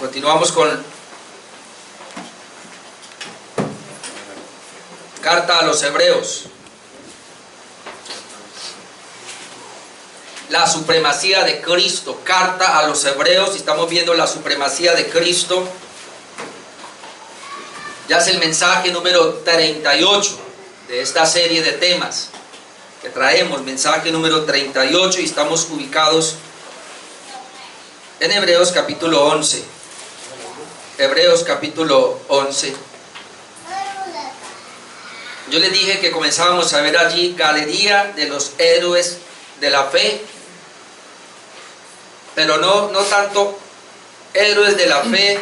Continuamos con carta a los Hebreos. La supremacía de Cristo, carta a los Hebreos, estamos viendo la supremacía de Cristo. Ya es el mensaje número 38 de esta serie de temas que traemos, mensaje número 38, y estamos ubicados en Hebreos capítulo 11. Hebreos capítulo 11. Yo les dije que comenzábamos a ver allí galería de los héroes de la fe, pero no tanto héroes de la fe,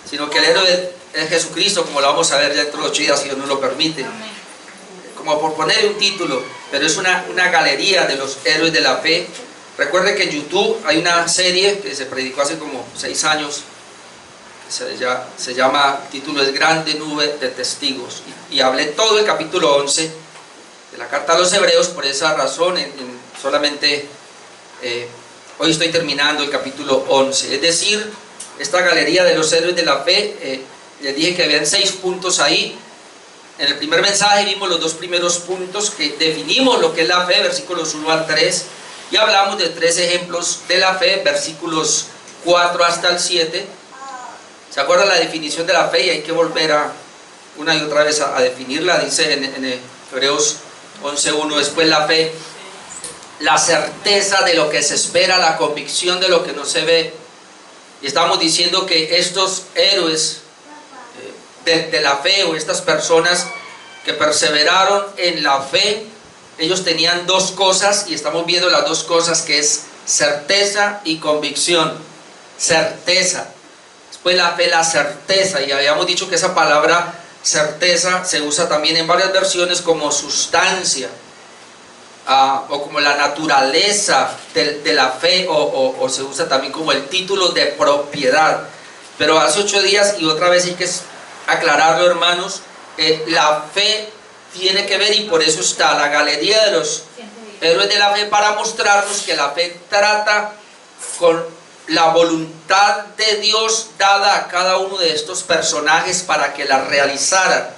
sino que el héroe es Jesucristo, como lo vamos a ver ya dentro de 8 días, si Dios nos lo permite. Como por ponerle un título, pero es una galería de los héroes de la fe. Recuerde que en YouTube hay una serie que se predicó hace como 6 años, que se llama, el título es Grande Nube de Testigos, y hablé todo el capítulo 11 de la carta a los Hebreos. Por esa razón solamente hoy estoy terminando el capítulo 11, es decir, esta galería de los héroes de la fe. Les dije que habían 6 puntos ahí. En el primer mensaje vimos los 2 primeros puntos, que definimos lo que es la fe, versículos 1 al 3, y hablamos de 3 ejemplos de la fe, versículos 4 hasta el 7. ¿Se acuerdan la definición de la fe? Y hay que volver una y otra vez a definirla. Dice en Hebreos 11:1, después la fe, la certeza de lo que se espera, la convicción de lo que no se ve. Y estamos diciendo que estos héroes de la fe, o estas personas que perseveraron en la fe, ellos tenían 2 cosas, y estamos viendo las 2 cosas, que es certeza y convicción. Certeza. Después la fe, la certeza, y habíamos dicho que esa palabra certeza se usa también en varias versiones como sustancia, o como la naturaleza de la fe, o se usa también como el título de propiedad. Pero hace 8 días, y otra vez hay que aclararlo, hermanos, la fe tiene que ver, y por eso está la galería de los héroes de la fe, para mostrarnos que la fe trata con la voluntad de Dios dada a cada uno de estos personajes para que la realizaran.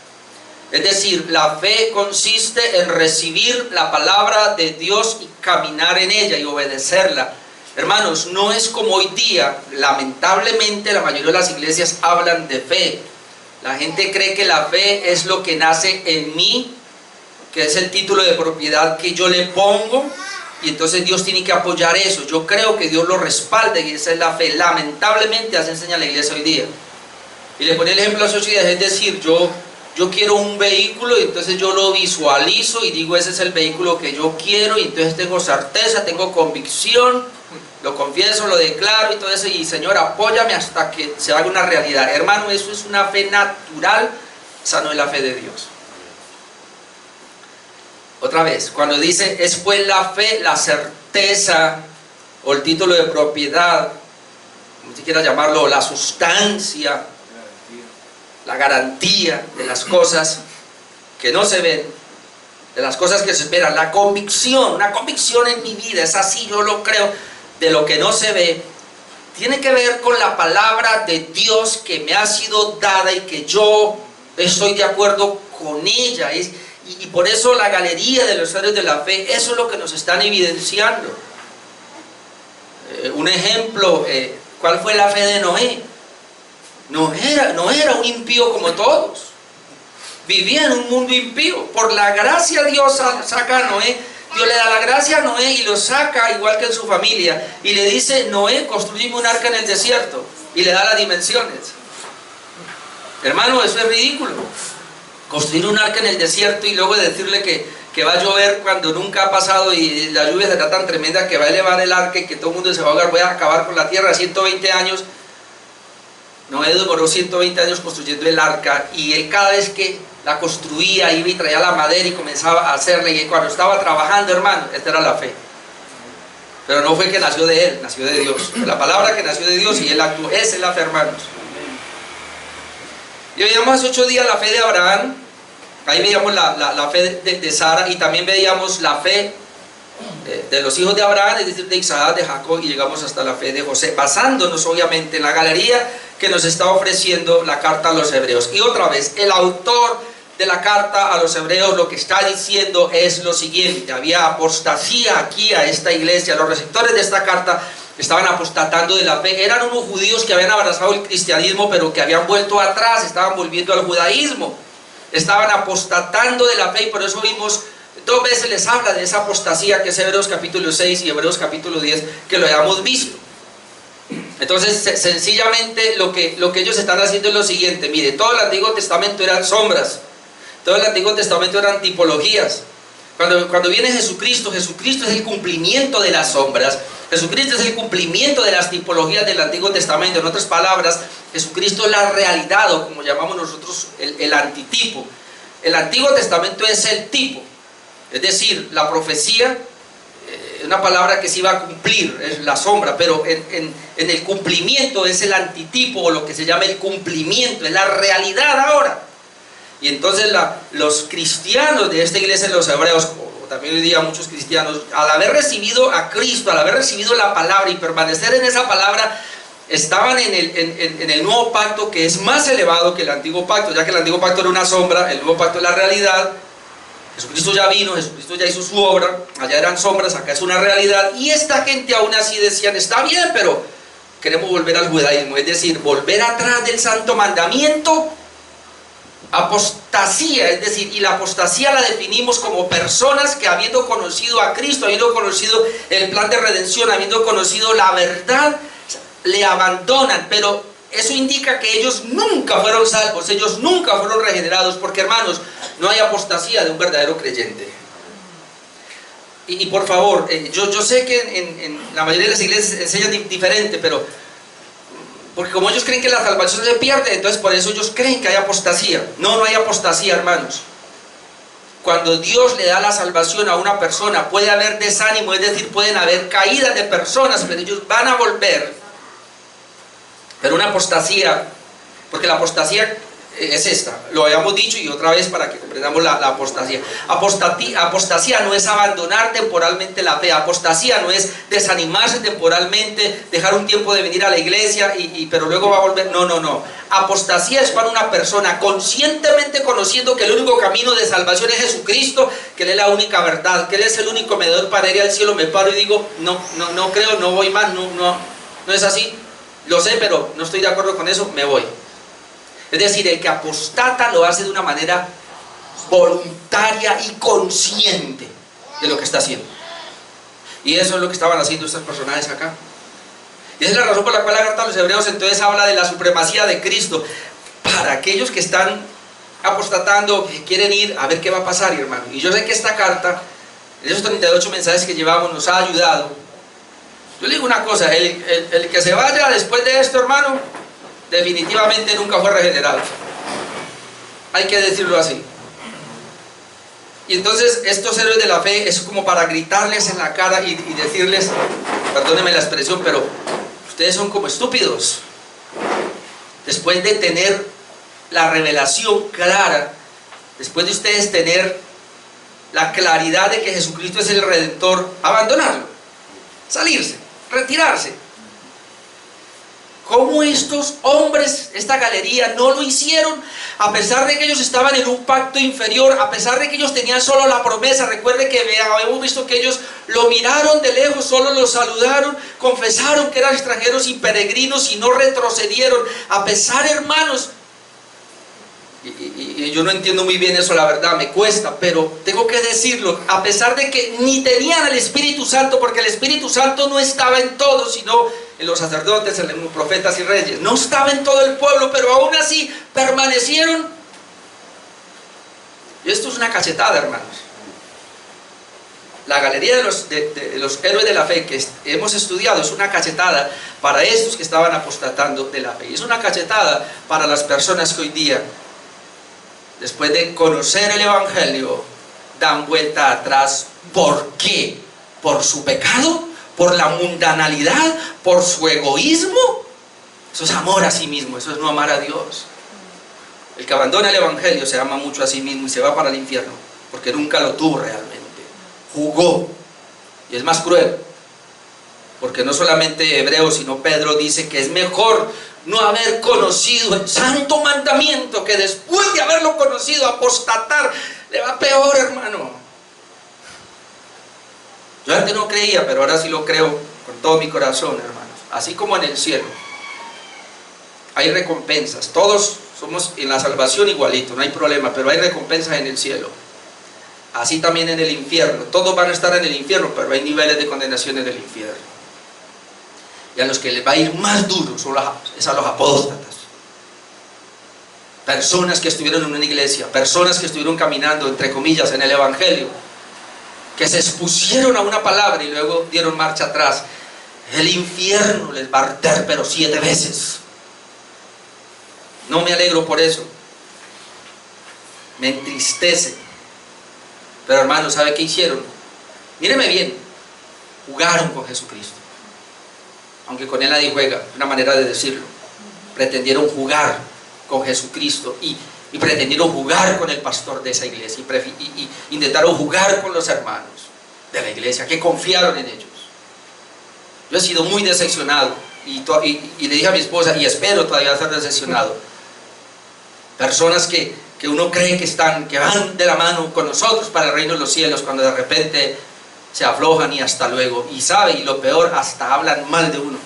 Es decir, la fe consiste en recibir la palabra de Dios y caminar en ella y obedecerla. Hermanos, no es como hoy día, lamentablemente la mayoría de las iglesias hablan de fe. La gente cree que la fe es lo que nace en mí, que es el título de propiedad que yo le pongo, y entonces Dios tiene que apoyar eso. Yo creo que Dios lo respalda, y esa es la fe. Lamentablemente así enseña la iglesia hoy día. Y le ponía el ejemplo a sociedad, es decir, yo quiero un vehículo, y entonces yo lo visualizo y digo, ese es el vehículo que yo quiero, y entonces tengo certeza, tengo convicción, lo confieso, lo declaro y todo eso, y Señor, apóyame hasta que se haga una realidad. Hermano, eso es una fe natural, esa no es la fe de Dios. Otra vez, cuando dice, es pues la fe, la certeza, o el título de propiedad, como si quiera llamarlo, la sustancia, la garantía de las cosas que no se ven, de las cosas que se esperan, la convicción, una convicción en mi vida, es así, yo lo creo, de lo que no se ve, tiene que ver con la palabra de Dios que me ha sido dada y que yo estoy de acuerdo con ella. Y por eso la galería de los héroes de la fe, eso es lo que nos están evidenciando. Un ejemplo, ¿cuál fue la fe de Noé? No era un impío como todos, vivía en un mundo impío. Por la gracia Dios saca a Noé, Dios le da la gracia a Noé y lo saca igual que en su familia, y le dice, Noé, construyeme un arca en el desierto, y le da las dimensiones. Hermano, eso es ridículo, construir un arca en el desierto y luego decirle que va a llover cuando nunca ha pasado, y la lluvia será tan tremenda que va a elevar el arca y que todo el mundo se va a ahogar, voy a acabar con la tierra. 120 años, Noé demoró 120 años construyendo el arca, y él cada vez que la construía, iba y traía la madera y comenzaba a hacerla, y cuando estaba trabajando, hermano, esta era la fe. Pero no fue que nació de él, nació de Dios. La palabra que nació de Dios, y él actuó. Esa es la fe, hermanos. Y veíamos hace 8 días la fe de Abraham, ahí veíamos la fe de Sara, y también veíamos la fe de los hijos de Abraham, es decir, de Isaac, de Jacob, y llegamos hasta la fe de José, basándonos obviamente en la galería que nos está ofreciendo la carta a los hebreos. Y otra vez, el autor de la carta a los hebreos lo que está diciendo es lo siguiente: había apostasía aquí a esta iglesia, los receptores de esta carta estaban apostatando de la fe, eran unos judíos que habían abrazado el cristianismo pero que habían vuelto atrás, estaban volviendo al judaísmo, estaban apostatando de la fe, y por eso vimos, 2 veces les habla de esa apostasía, que es Hebreos capítulo 6 y Hebreos capítulo 10, que lo hayamos visto. Entonces sencillamente lo que ellos están haciendo es lo siguiente: mire, todo el Antiguo Testamento eran sombras, todo el Antiguo Testamento eran tipologías. Cuando viene Jesucristo, Jesucristo es el cumplimiento de las sombras, Jesucristo es el cumplimiento de las tipologías del Antiguo Testamento. En otras palabras, Jesucristo es la realidad, o como llamamos nosotros, el antitipo. El Antiguo Testamento es el tipo, es decir, la profecía, una palabra que se iba a cumplir, es la sombra, pero en el cumplimiento es el antitipo, o lo que se llama el cumplimiento, es la realidad ahora. Y entonces los cristianos de esta iglesia, los hebreos, o también hoy día muchos cristianos, al haber recibido a Cristo, al haber recibido la palabra y permanecer en esa palabra, estaban en el nuevo pacto, que es más elevado que el antiguo pacto, ya que el antiguo pacto era una sombra, el nuevo pacto es la realidad. Jesucristo ya vino, Jesucristo ya hizo su obra, allá eran sombras, acá es una realidad. Y esta gente aún así decían: está bien, pero queremos volver al judaísmo, es decir, volver atrás del santo mandamiento. Apostasía, es decir, y la apostasía la definimos como personas que, habiendo conocido a Cristo, habiendo conocido el plan de redención, habiendo conocido la verdad, le abandonan. Pero eso indica que ellos nunca fueron salvos, ellos nunca fueron regenerados, porque, hermanos, no hay apostasía de un verdadero creyente. Y por favor, yo sé que en la mayoría de las iglesias enseñan diferente, pero porque como ellos creen que la salvación se pierde, entonces por eso ellos creen que hay apostasía. No hay apostasía, hermanos. Cuando Dios le da la salvación a una persona, puede haber desánimo, es decir, pueden haber caídas de personas, pero ellos van a volver. Pero una apostasía, porque la apostasía es esta, lo habíamos dicho, y otra vez para que comprendamos la apostasía. Apostasía no es abandonar temporalmente la fe, apostasía no es desanimarse temporalmente, dejar un tiempo de venir a la iglesia, pero luego va a volver. No. Apostasía es cuando una persona, conscientemente conociendo que el único camino de salvación es Jesucristo, que Él es la única verdad, que Él es el único mediador para ir al cielo, me paro y digo: no creo, no voy más, no es así, lo sé, pero no estoy de acuerdo con eso, me voy. Es decir, el que apostata lo hace de una manera voluntaria y consciente de lo que está haciendo. Y eso es lo que estaban haciendo estos personajes acá. Y esa es la razón por la cual la carta a los hebreos entonces habla de la supremacía de Cristo. Para aquellos que están apostatando, que quieren ir a ver qué va a pasar, hermano. Y yo sé que esta carta, en esos 38 mensajes que llevamos, nos ha ayudado. Yo le digo una cosa: el que se vaya después de esto, hermano, definitivamente nunca fue regenerado. Hay que decirlo así. Y entonces estos héroes de la fe es como para gritarles en la cara y decirles, perdónenme la expresión, pero ustedes son como estúpidos. Después de tener la revelación clara, después de ustedes tener la claridad de que Jesucristo es el Redentor, abandonarlo, salirse, retirarse. ¿Cómo estos hombres, esta galería, no lo hicieron? A pesar de que ellos estaban en un pacto inferior, a pesar de que ellos tenían solo la promesa. Recuerde que habíamos visto que ellos lo miraron de lejos, solo lo saludaron, confesaron que eran extranjeros y peregrinos y no retrocedieron. A pesar, hermanos, y yo no entiendo muy bien eso, la verdad, me cuesta, pero tengo que decirlo, a pesar de que ni tenían el Espíritu Santo, porque el Espíritu Santo no estaba en todos, sino en los sacerdotes, en los profetas y reyes, no estaba en todo el pueblo, pero aún así permanecieron. Y esto es una cachetada, hermanos. La galería de los héroes de la fe que hemos estudiado es una cachetada para estos que estaban apostatando de la fe. Y es una cachetada para las personas que hoy día, después de conocer el Evangelio, dan vuelta atrás. ¿Por qué? ¿Por su pecado? ¿Por la mundanalidad? ¿Por su egoísmo? Eso es amor a sí mismo, eso es no amar a Dios. El que abandona el Evangelio se ama mucho a sí mismo y se va para el infierno, porque nunca lo tuvo realmente. Jugó Y es más cruel, porque no solamente Hebreos, sino Pedro dice que es mejor no haber conocido el santo mandamiento que después de haberlo conocido apostatar. Le va peor, hermano. Yo antes no creía, pero ahora sí lo creo con todo mi corazón, hermanos. Así como en el cielo hay recompensas, todos somos en la salvación igualitos, no hay problema, pero hay recompensas en el cielo. Así también en el infierno, todos van a estar en el infierno, pero hay niveles de condenación en el infierno. Y a los que les va a ir más duro es a los apóstatas. Personas que estuvieron en una iglesia, personas que estuvieron caminando, entre comillas, en el evangelio, que se expusieron a una palabra y luego dieron marcha atrás. El infierno les va a arder, pero 7 veces. No me alegro por eso, me entristece. Pero hermano, ¿sabe qué hicieron? Míreme bien, jugaron con Jesucristo. Aunque con él nadie juega, una manera de decirlo. Pretendieron jugar con Jesucristo y pretendieron jugar con el pastor de esa iglesia y intentaron jugar con los hermanos de la iglesia que confiaron en ellos. Yo he sido muy decepcionado y le dije a mi esposa, y espero todavía ser decepcionado. Personas que uno cree que van de la mano con nosotros para el reino de los cielos, cuando de repente se aflojan y hasta luego. Y sabe, y lo peor, hasta hablan mal de uno.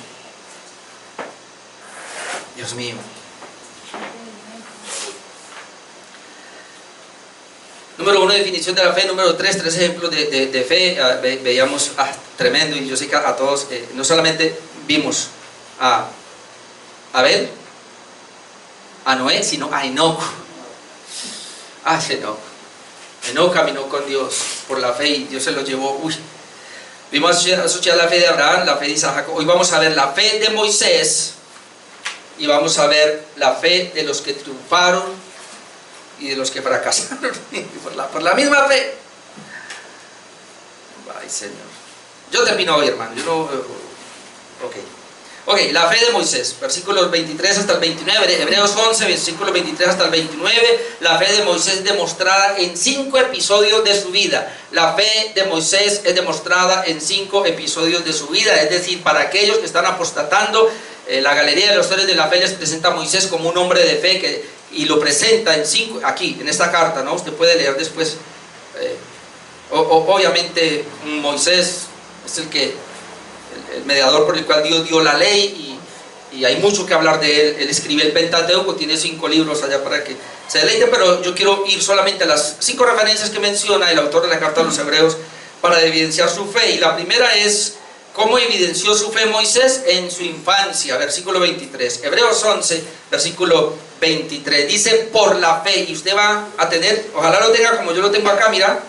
Dios mío. Número 1, definición de la fe. Número 3, 3 ejemplos de fe. Veíamos, tremendo, y yo sé que a todos, no solamente vimos a Abel, a Noé, sino a Enoc. Enoc. Enoc caminó con Dios por la fe y Dios se lo llevó. Vimos asociar la fe de Abraham, la fe de Isaac. Hoy vamos a ver la fe de Moisés y vamos a ver la fe de los que triunfaron y de los que fracasaron por la misma fe. Ay, Señor. Yo termino hoy, hermano. Yo no. Ok, la fe de Moisés, versículos 23 hasta el 29, Hebreos 11, versículos 23 hasta el 29. La fe de Moisés es demostrada en 5 episodios de su vida. La fe de Moisés es demostrada en 5 episodios de su vida. Es decir, para aquellos que están apostatando, la galería de los héroes de la fe les presenta a Moisés como un hombre de fe y lo presenta en 5, aquí, en esta carta, ¿no? Usted puede leer después. Obviamente Moisés es el mediador por el cual Dios dio la ley y hay mucho que hablar de él. Él escribe el Pentateuco, tiene 5 libros allá para que se deleite, pero yo quiero ir solamente a las 5 referencias que menciona el autor de la carta a los Hebreos para evidenciar su fe. Y la primera es cómo evidenció su fe Moisés en su infancia, versículo 23. Hebreos 11, versículo 23, dice por la fe, y usted va a tener, ojalá lo tenga como yo lo tengo acá, mira,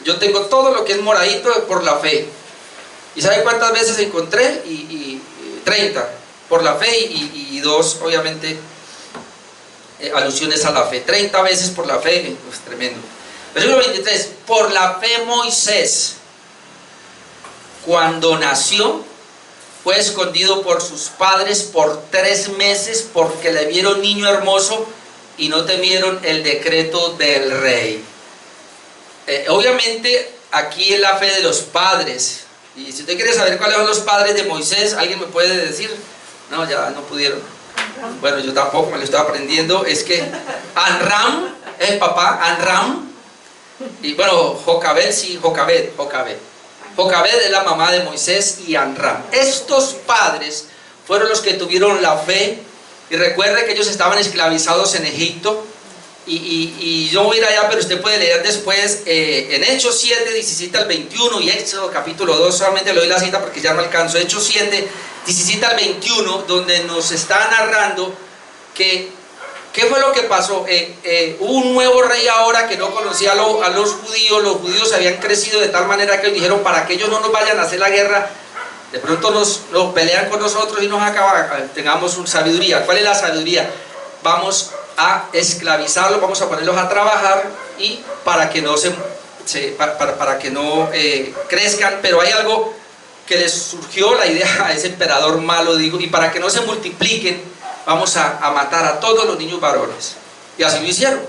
yo tengo todo lo que es moradito por la fe. ¿Y sabe cuántas veces encontré? 30 por la fe y 2 obviamente alusiones a la fe. 30 veces por la fe, pues tremendo. Versículo 23, por la fe Moisés, cuando nació, fue escondido por sus padres por 3 meses porque le vieron niño hermoso y no temieron el decreto del rey. Obviamente aquí es la fe de los padres. Y si usted quiere saber cuáles son los padres de Moisés, ¿alguien me puede decir? No, ya no pudieron. Bueno, yo tampoco me lo estaba aprendiendo. Es que Amram es el papá, Amram. Y bueno, Jocabed, sí, Jocabed. Jocabed es la mamá de Moisés y Amram. Estos padres fueron los que tuvieron la fe. Y recuerde que ellos estaban esclavizados en Egipto. Y yo voy a ir allá, pero usted puede leer después en Hechos 7, 17 al 21 y Éxodo capítulo 2, solamente le doy la cita porque ya no alcanzo. Hechos 7, 17 al 21, donde nos está narrando qué fue lo que pasó. Hubo un nuevo rey ahora que no conocía a los judíos habían crecido de tal manera que dijeron, para que ellos no nos vayan a hacer la guerra, de pronto nos pelean con nosotros y nos acaban, tengamos una sabiduría. ¿Cuál es la sabiduría? Vamos a esclavizarlos, vamos a ponerlos a trabajar y para que no crezcan. Pero hay algo que les surgió la idea a ese emperador malo, digo, y para que no se multipliquen vamos a matar a todos los niños varones. Y así lo hicieron,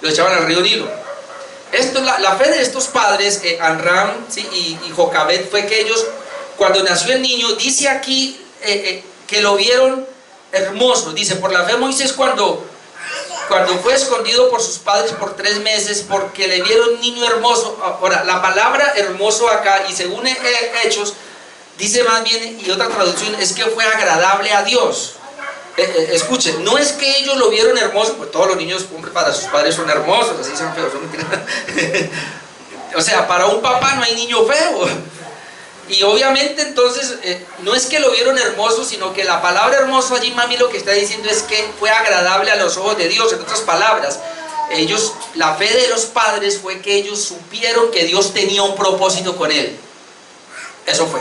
lo echaban al río Nilo. La fe de estos padres, Amram, ¿sí? y Jocabed, fue que ellos, cuando nació el niño, dice aquí que lo vieron hermoso. Dice, por la fe Moisés cuando fue escondido por sus padres por 3 meses, porque le vieron un niño hermoso. Ahora, la palabra hermoso acá, y según Hechos, dice más bien, y otra traducción, es que fue agradable a Dios. Escuchen, no es que ellos lo vieron hermoso, pues todos los niños para sus padres son hermosos, así son feos, son mentiras. O sea, para un papá no hay niño feo. Y obviamente entonces, no es que lo vieron hermoso, sino que la palabra hermoso allí, mami, lo que está diciendo es que fue agradable a los ojos de Dios. En otras palabras, la fe de los padres fue que ellos supieron que Dios tenía un propósito con él. Eso fue.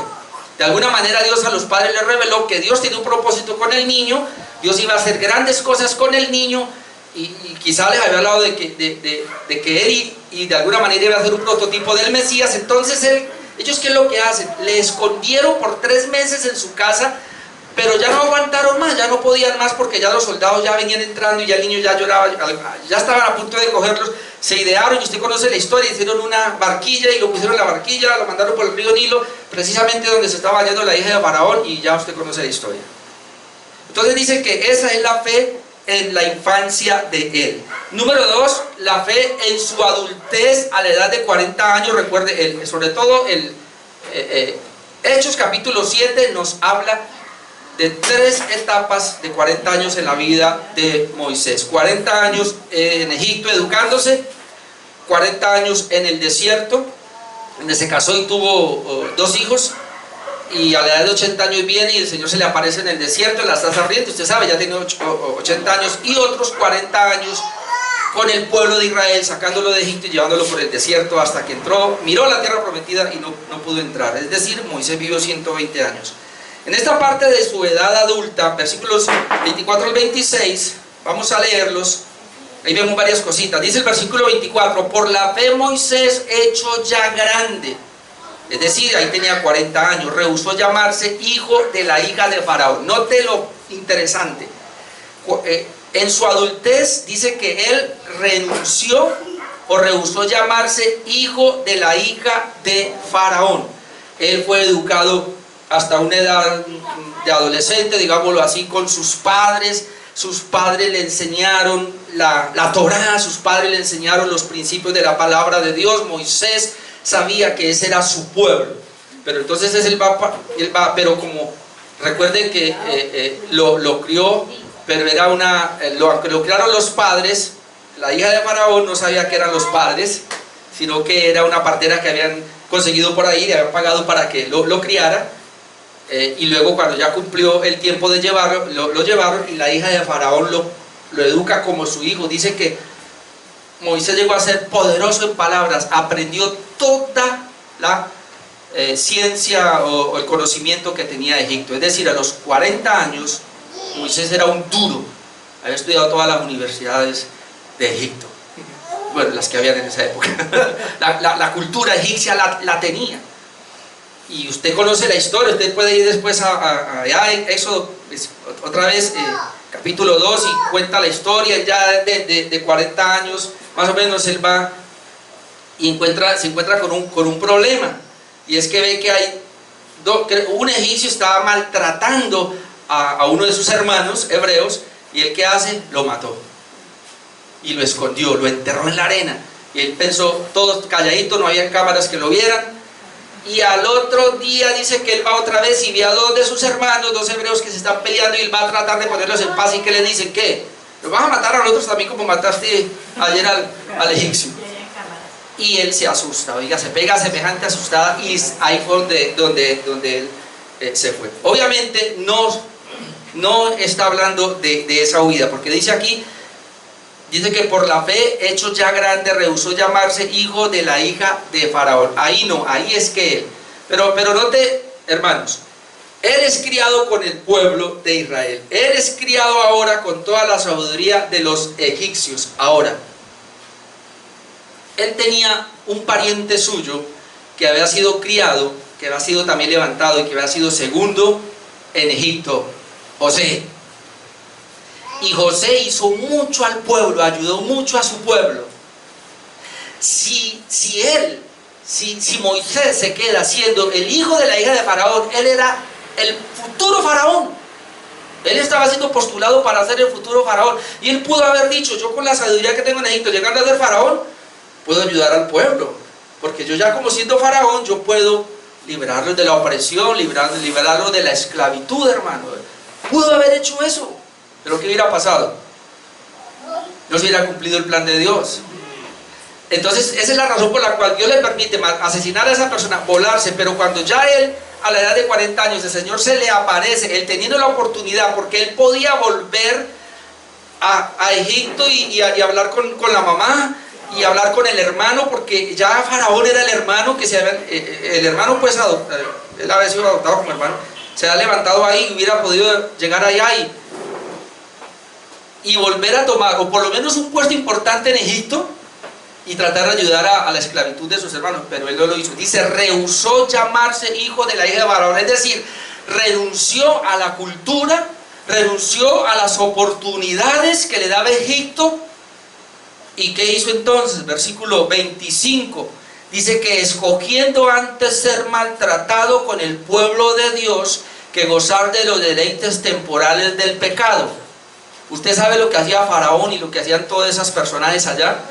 De alguna manera Dios a los padres les reveló que Dios tenía un propósito con el niño, Dios iba a hacer grandes cosas con el niño, y quizá les había hablado de que él y de alguna manera iba a ser un prototipo del Mesías. Entonces ellos, ¿qué es lo que hacen? Le escondieron por 3 meses en su casa, pero ya no aguantaron más, ya no podían más, porque ya los soldados ya venían entrando y ya el niño ya lloraba, ya estaban a punto de cogerlos. Se idearon, y usted conoce la historia, hicieron una barquilla y lo pusieron en la barquilla, lo mandaron por el río Nilo, precisamente donde se estaba bañando la hija de Faraón, y ya usted conoce la historia. Entonces dice que esa es la fe en la infancia de él. Número 2, la fe en su adultez a la edad de 40 años. Recuerde, sobre todo Hechos capítulo 7 nos habla de 3 etapas de 40 años en la vida de Moisés. 40 años en Egipto educándose, 40 años en el desierto, donde se casó y tuvo 2 hijos, y a la edad de 80 años viene y el Señor se le aparece en el desierto, en la zarza ardiente. Usted sabe, ya tiene 80 años, y otros 40 años con el pueblo de Israel, sacándolo de Egipto y llevándolo por el desierto hasta que entró, miró la tierra prometida y no pudo entrar. Es decir, Moisés vivió 120 años. En esta parte de su edad adulta, versículos 24 al 26, vamos a leerlos. Ahí vemos varias cositas. Dice el versículo 24, por la fe Moisés, hecho ya grande, es decir, ahí tenía 40 años, rehusó llamarse hijo de la hija de Faraón. Note lo interesante. En su adultez dice que él renunció o rehusó llamarse hijo de la hija de Faraón. Él fue educado hasta una edad de adolescente, digámoslo así, con sus padres. Sus padres le enseñaron la Torá, sus padres le enseñaron los principios de la palabra de Dios. Moisés sabía que ese era su pueblo, pero entonces él va, pero como recuerden que lo crió, pero era lo criaron los padres. La hija de Faraón no sabía que eran los padres, sino que era una partera que habían conseguido por ahí, le habían pagado para que lo criara. Y luego, cuando ya cumplió el tiempo de llevarlo, lo llevaron, y la hija de Faraón lo educa como su hijo. Dice que Moisés llegó a ser poderoso en palabras, aprendió toda la ciencia o el conocimiento que tenía Egipto. Es decir, a los 40 años Moisés era un duro, había estudiado todas las universidades de Egipto, bueno, las que habían en esa época. La cultura egipcia la tenía. Y usted conoce la historia, usted puede ir después a Éxodo, otra vez, capítulo 2, y cuenta la historia. Ya de 40 años, más o menos, él va y se encuentra con un problema. Y es que ve que un egipcio estaba maltratando a uno de sus hermanos hebreos, y él, ¿qué hace? Lo mató. Y lo escondió, lo enterró en la arena. Y él pensó, todo calladito, no había cámaras que lo vieran. Y al otro día dice que él va otra vez y ve a 2 de sus hermanos, 2 hebreos que se están peleando, y él va a tratar de ponerlos en paz. ¿Y qué le dicen? ¿Qué? ¿Los vas a matar a nosotros también como mataste ayer al egipcio? Y él se asusta, oiga, se pega semejante asustada, y ahí fue donde él se fue. Obviamente no está hablando de esa huida, porque dice aquí, dice que por la fe, hecho ya grande, rehusó llamarse hijo de la hija de Faraón. Ahí no, ahí es que él. Pero note, hermanos, él es criado con el pueblo de Israel. Él es criado ahora con toda la sabiduría de los egipcios. Ahora, él tenía un pariente suyo que había sido criado, que había sido también levantado y que había sido segundo en Egipto, José. Y José hizo mucho al pueblo, ayudó mucho a su pueblo. si Moisés se queda siendo el hijo de la hija de Faraón, él era el futuro Faraón. Él estaba siendo postulado para ser el futuro Faraón. Y él pudo haber dicho, yo con la sabiduría que tengo en Egipto, llegando a ser Faraón, puedo ayudar al pueblo. Porque yo ya como siendo Faraón, yo puedo liberarlos de la opresión, liberarlos de la esclavitud, hermano. Pudo haber hecho eso. Pero ¿qué hubiera pasado? No se hubiera cumplido el plan de Dios. Entonces esa es la razón por la cual Dios le permite asesinar a esa persona, volarse. Pero cuando ya él, a la edad de 40 años, el Señor se le aparece, él teniendo la oportunidad, porque él podía volver a Egipto y hablar con la mamá y hablar con el hermano, porque ya Faraón era el hermano que el hermano pues él había sido adoptado como hermano, se ha levantado ahí y hubiera podido llegar allá y volver a tomar, o por lo menos un puesto importante en Egipto, y tratar de ayudar a la esclavitud de sus hermanos. Pero él no lo hizo. Dice, rehusó llamarse hijo de la hija de Faraón, es decir, renunció a la cultura, renunció a las oportunidades que le daba Egipto. ¿Y qué hizo entonces? Versículo 25 dice que escogiendo antes ser maltratado con el pueblo de Dios que gozar de los deleites temporales del pecado. Usted sabe lo que hacía Faraón y lo que hacían todos esos personajes allá.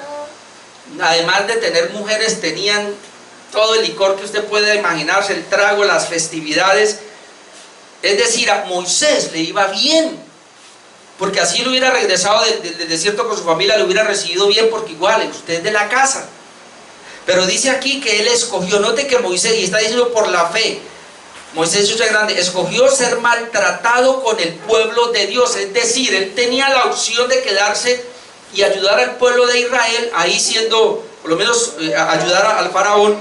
Además de tener mujeres, tenían todo el licor que usted puede imaginarse, el trago, las festividades. Es decir, a Moisés le iba bien, porque así lo hubiera regresado del desierto con su familia, lo hubiera recibido bien, porque igual, usted es de la casa. Pero dice aquí que él escogió, note que Moisés, y está diciendo por la fe, Moisés es grande, escogió ser maltratado con el pueblo de Dios. Es decir, él tenía la opción de quedarse y ayudar al pueblo de Israel, ahí siendo, por lo menos ayudar al faraón,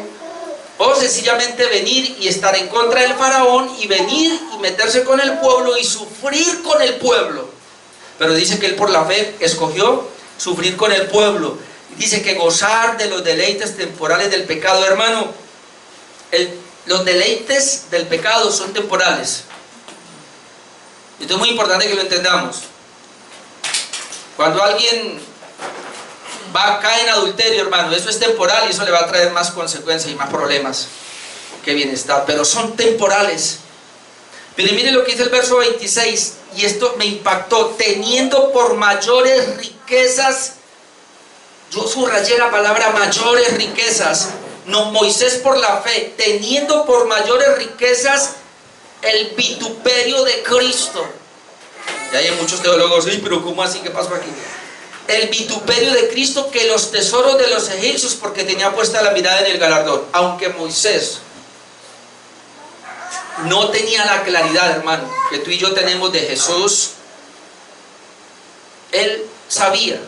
o sencillamente venir y estar en contra del faraón y venir y meterse con el pueblo y sufrir con el pueblo. Pero dice que él por la fe escogió sufrir con el pueblo. Dice que gozar de los deleites temporales del pecado. Hermano, los deleites del pecado son temporales. Esto es muy importante que lo entendamos. Cuando alguien cae en adulterio, hermano, eso es temporal y eso le va a traer más consecuencias y más problemas que bienestar, pero son temporales. Pero mire lo que dice el verso 26, y esto me impactó: teniendo por mayores riquezas, yo subrayé la palabra mayores riquezas, no, Moisés por la fe, teniendo por mayores riquezas el vituperio de Cristo. Y hay muchos teólogos, sí, pero ¿cómo así? ¿Qué pasó aquí? El vituperio de Cristo que los tesoros de los egipcios, porque tenía puesta la mirada en el galardón. Aunque Moisés no tenía la claridad, hermano, que tú y yo tenemos de Jesús, él sabía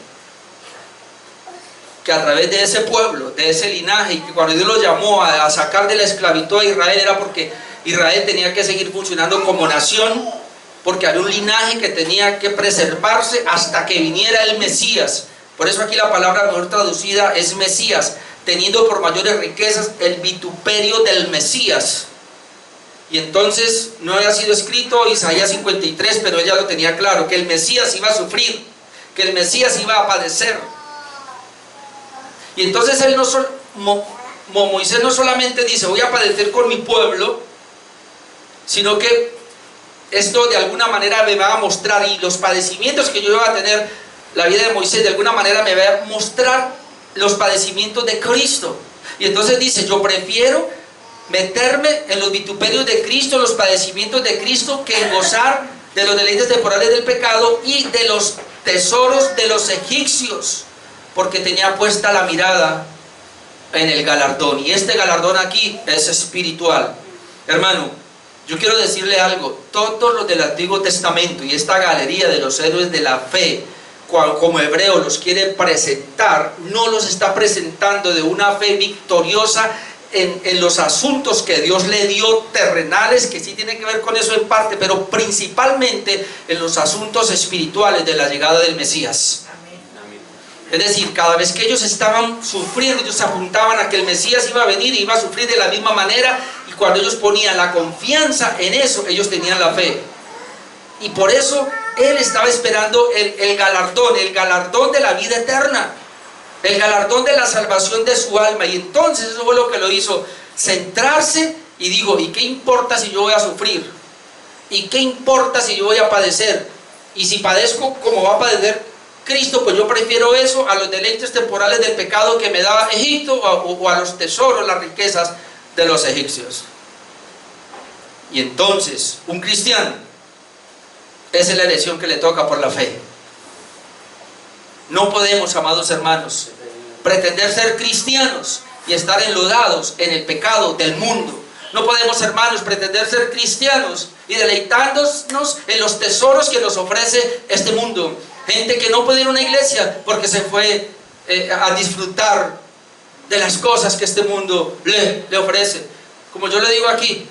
que a través de ese pueblo, de ese linaje, y que cuando Dios lo llamó a sacar de la esclavitud a Israel, era porque Israel tenía que seguir funcionando como nación, porque había un linaje que tenía que preservarse hasta que viniera el Mesías. Por eso aquí la palabra mejor traducida es Mesías, teniendo por mayores riquezas el vituperio del Mesías. Y entonces no había sido escrito Isaías 53, pero ella lo tenía claro, que el Mesías iba a sufrir, que el Mesías iba a padecer. Y entonces Moisés no solamente dice, voy a padecer con mi pueblo, sino que esto de alguna manera me va a mostrar, y los padecimientos que yo voy a tener, la vida de Moisés de alguna manera me va a mostrar los padecimientos de Cristo. Y entonces dice, yo prefiero meterme en los vituperios de Cristo, los padecimientos de Cristo, que en gozar de los deleites temporales del pecado y de los tesoros de los egipcios, porque tenía puesta la mirada en el galardón. Y este galardón aquí es espiritual. Hermano, yo quiero decirle algo: todos los del Antiguo Testamento y esta galería de los héroes de la fe, como Hebreo los quiere presentar, no los está presentando de una fe victoriosa en los asuntos que Dios le dio terrenales, que sí tienen que ver con eso en parte, pero principalmente en los asuntos espirituales de la llegada del Mesías. Es decir, cada vez que ellos estaban sufriendo, ellos apuntaban a que el Mesías iba a venir y iba a sufrir de la misma manera, y cuando ellos ponían la confianza en eso, ellos tenían la fe. Y por eso él estaba esperando el galardón de la vida eterna. el galardón de la salvación de su alma. Y entonces eso fue lo que lo hizo centrarse y dijo, ¿y qué importa si yo voy a sufrir? ¿Y qué importa si yo voy a padecer? Y si padezco como va a padecer Cristo, pues yo prefiero eso a los deleites temporales del pecado que me daba Egipto, o a los tesoros, las riquezas de los egipcios. Y entonces un cristiano, esa es la elección que le toca por la fe. No podemos, amados hermanos, pretender ser cristianos y estar enlodados en el pecado del mundo. No podemos, hermanos, pretender ser cristianos y deleitándonos en los tesoros que nos ofrece este mundo. Gente que no puede ir a una iglesia porque se fue a disfrutar de las cosas que este mundo le ofrece. Como yo le digo aquí,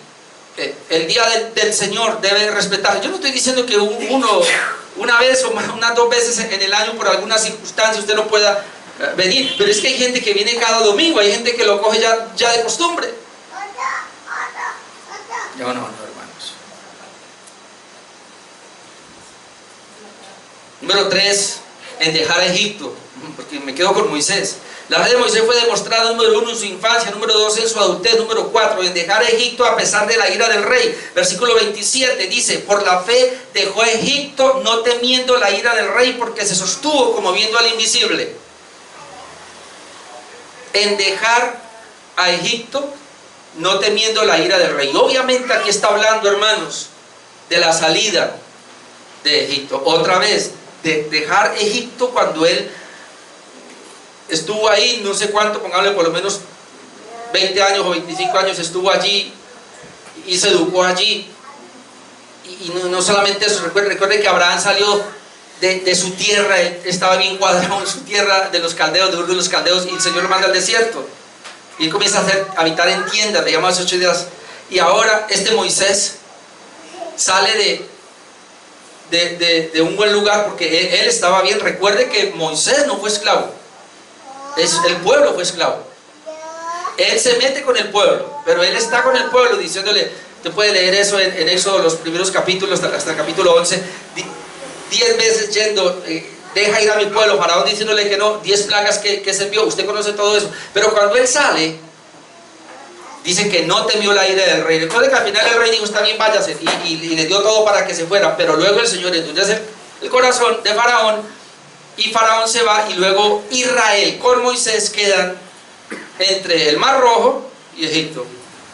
el día del Señor debe respetar. Yo no estoy diciendo que una vez o unas 2 veces en el año por alguna circunstancia usted no pueda venir, pero es que hay gente que viene cada domingo, hay gente que lo coge ya de costumbre. No, hermanos. Número 3, en dejar a Egipto, porque me quedo con Moisés. La fe de Moisés fue demostrada, número 1, en su infancia, número 2, en su adultez, número 4, en dejar a Egipto a pesar de la ira del rey. Versículo 27 dice, por la fe dejó a Egipto, no temiendo la ira del rey, porque se sostuvo como viendo al invisible. En dejar a Egipto, no temiendo la ira del rey. Obviamente aquí está hablando, hermanos, de la salida de Egipto. Otra vez, de dejar Egipto cuando él estuvo ahí, no sé cuánto, pongámosle por lo menos 20 años o 25 años estuvo allí y se educó allí. Y no solamente eso, recuerde que Abraham salió de su tierra, él estaba bien cuadrado en su tierra de los caldeos, de Ur de los caldeos, y el Señor lo manda al desierto. Y él comienza a habitar en tiendas, le llama hace 8 días. Y ahora este Moisés sale de un buen lugar porque él estaba bien. Recuerde que Moisés no fue esclavo, el pueblo fue esclavo. Él se mete con el pueblo, pero él está con el pueblo diciéndole, usted puede leer eso en Éxodo, los primeros capítulos, hasta el capítulo 11, 10 veces yendo, deja ir a mi pueblo, Faraón diciéndole que no, 10 plagas que se vio, usted conoce todo eso. Pero cuando él sale, dice que no temió la ira del rey. Recuerde que al final el rey dijo, está bien, váyase, y le dio todo para que se fuera. Pero luego el Señor endurece el corazón de Faraón, y Faraón se va, y luego Israel con Moisés quedan entre el Mar Rojo y Egipto,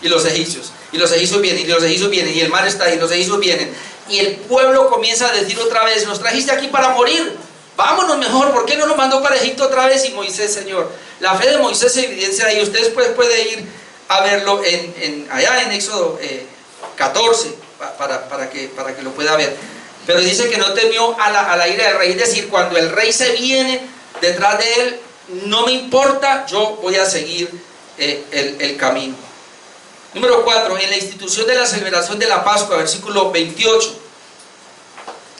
y los egipcios. Y los egipcios vienen, y los egipcios vienen, y el mar está ahí, y los egipcios vienen. Y el pueblo comienza a decir otra vez, nos trajiste aquí para morir, vámonos mejor, ¿por qué no nos mandó para Egipto otra vez? Y Moisés, Señor, la fe de Moisés se evidencia ahí. Ustedes pueden ir a verlo allá en Éxodo 14, para que lo pueda ver. Pero dice que no temió a la ira del rey, es decir, cuando el rey se viene detrás de él, no me importa, yo voy a seguir el camino. Número 4, en la institución de la celebración de la Pascua, versículo 28,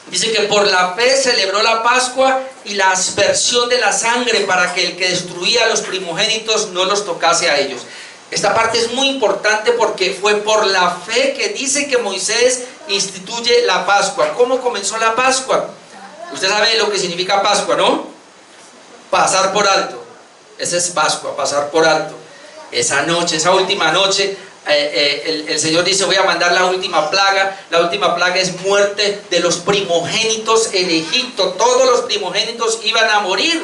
dice que por la fe celebró la Pascua y la aspersión de la sangre para que el que destruía a los primogénitos no los tocase a ellos. Esta parte es muy importante porque fue por la fe que dice que Moisés instituye la Pascua. ¿Cómo comenzó la Pascua? Usted sabe lo que significa Pascua, ¿no? Pasar por alto. Esa es Pascua, pasar por alto. Esa noche, esa última noche, el Señor dice, voy a mandar la última plaga. La última plaga es muerte de los primogénitos en Egipto. Todos los primogénitos iban a morir.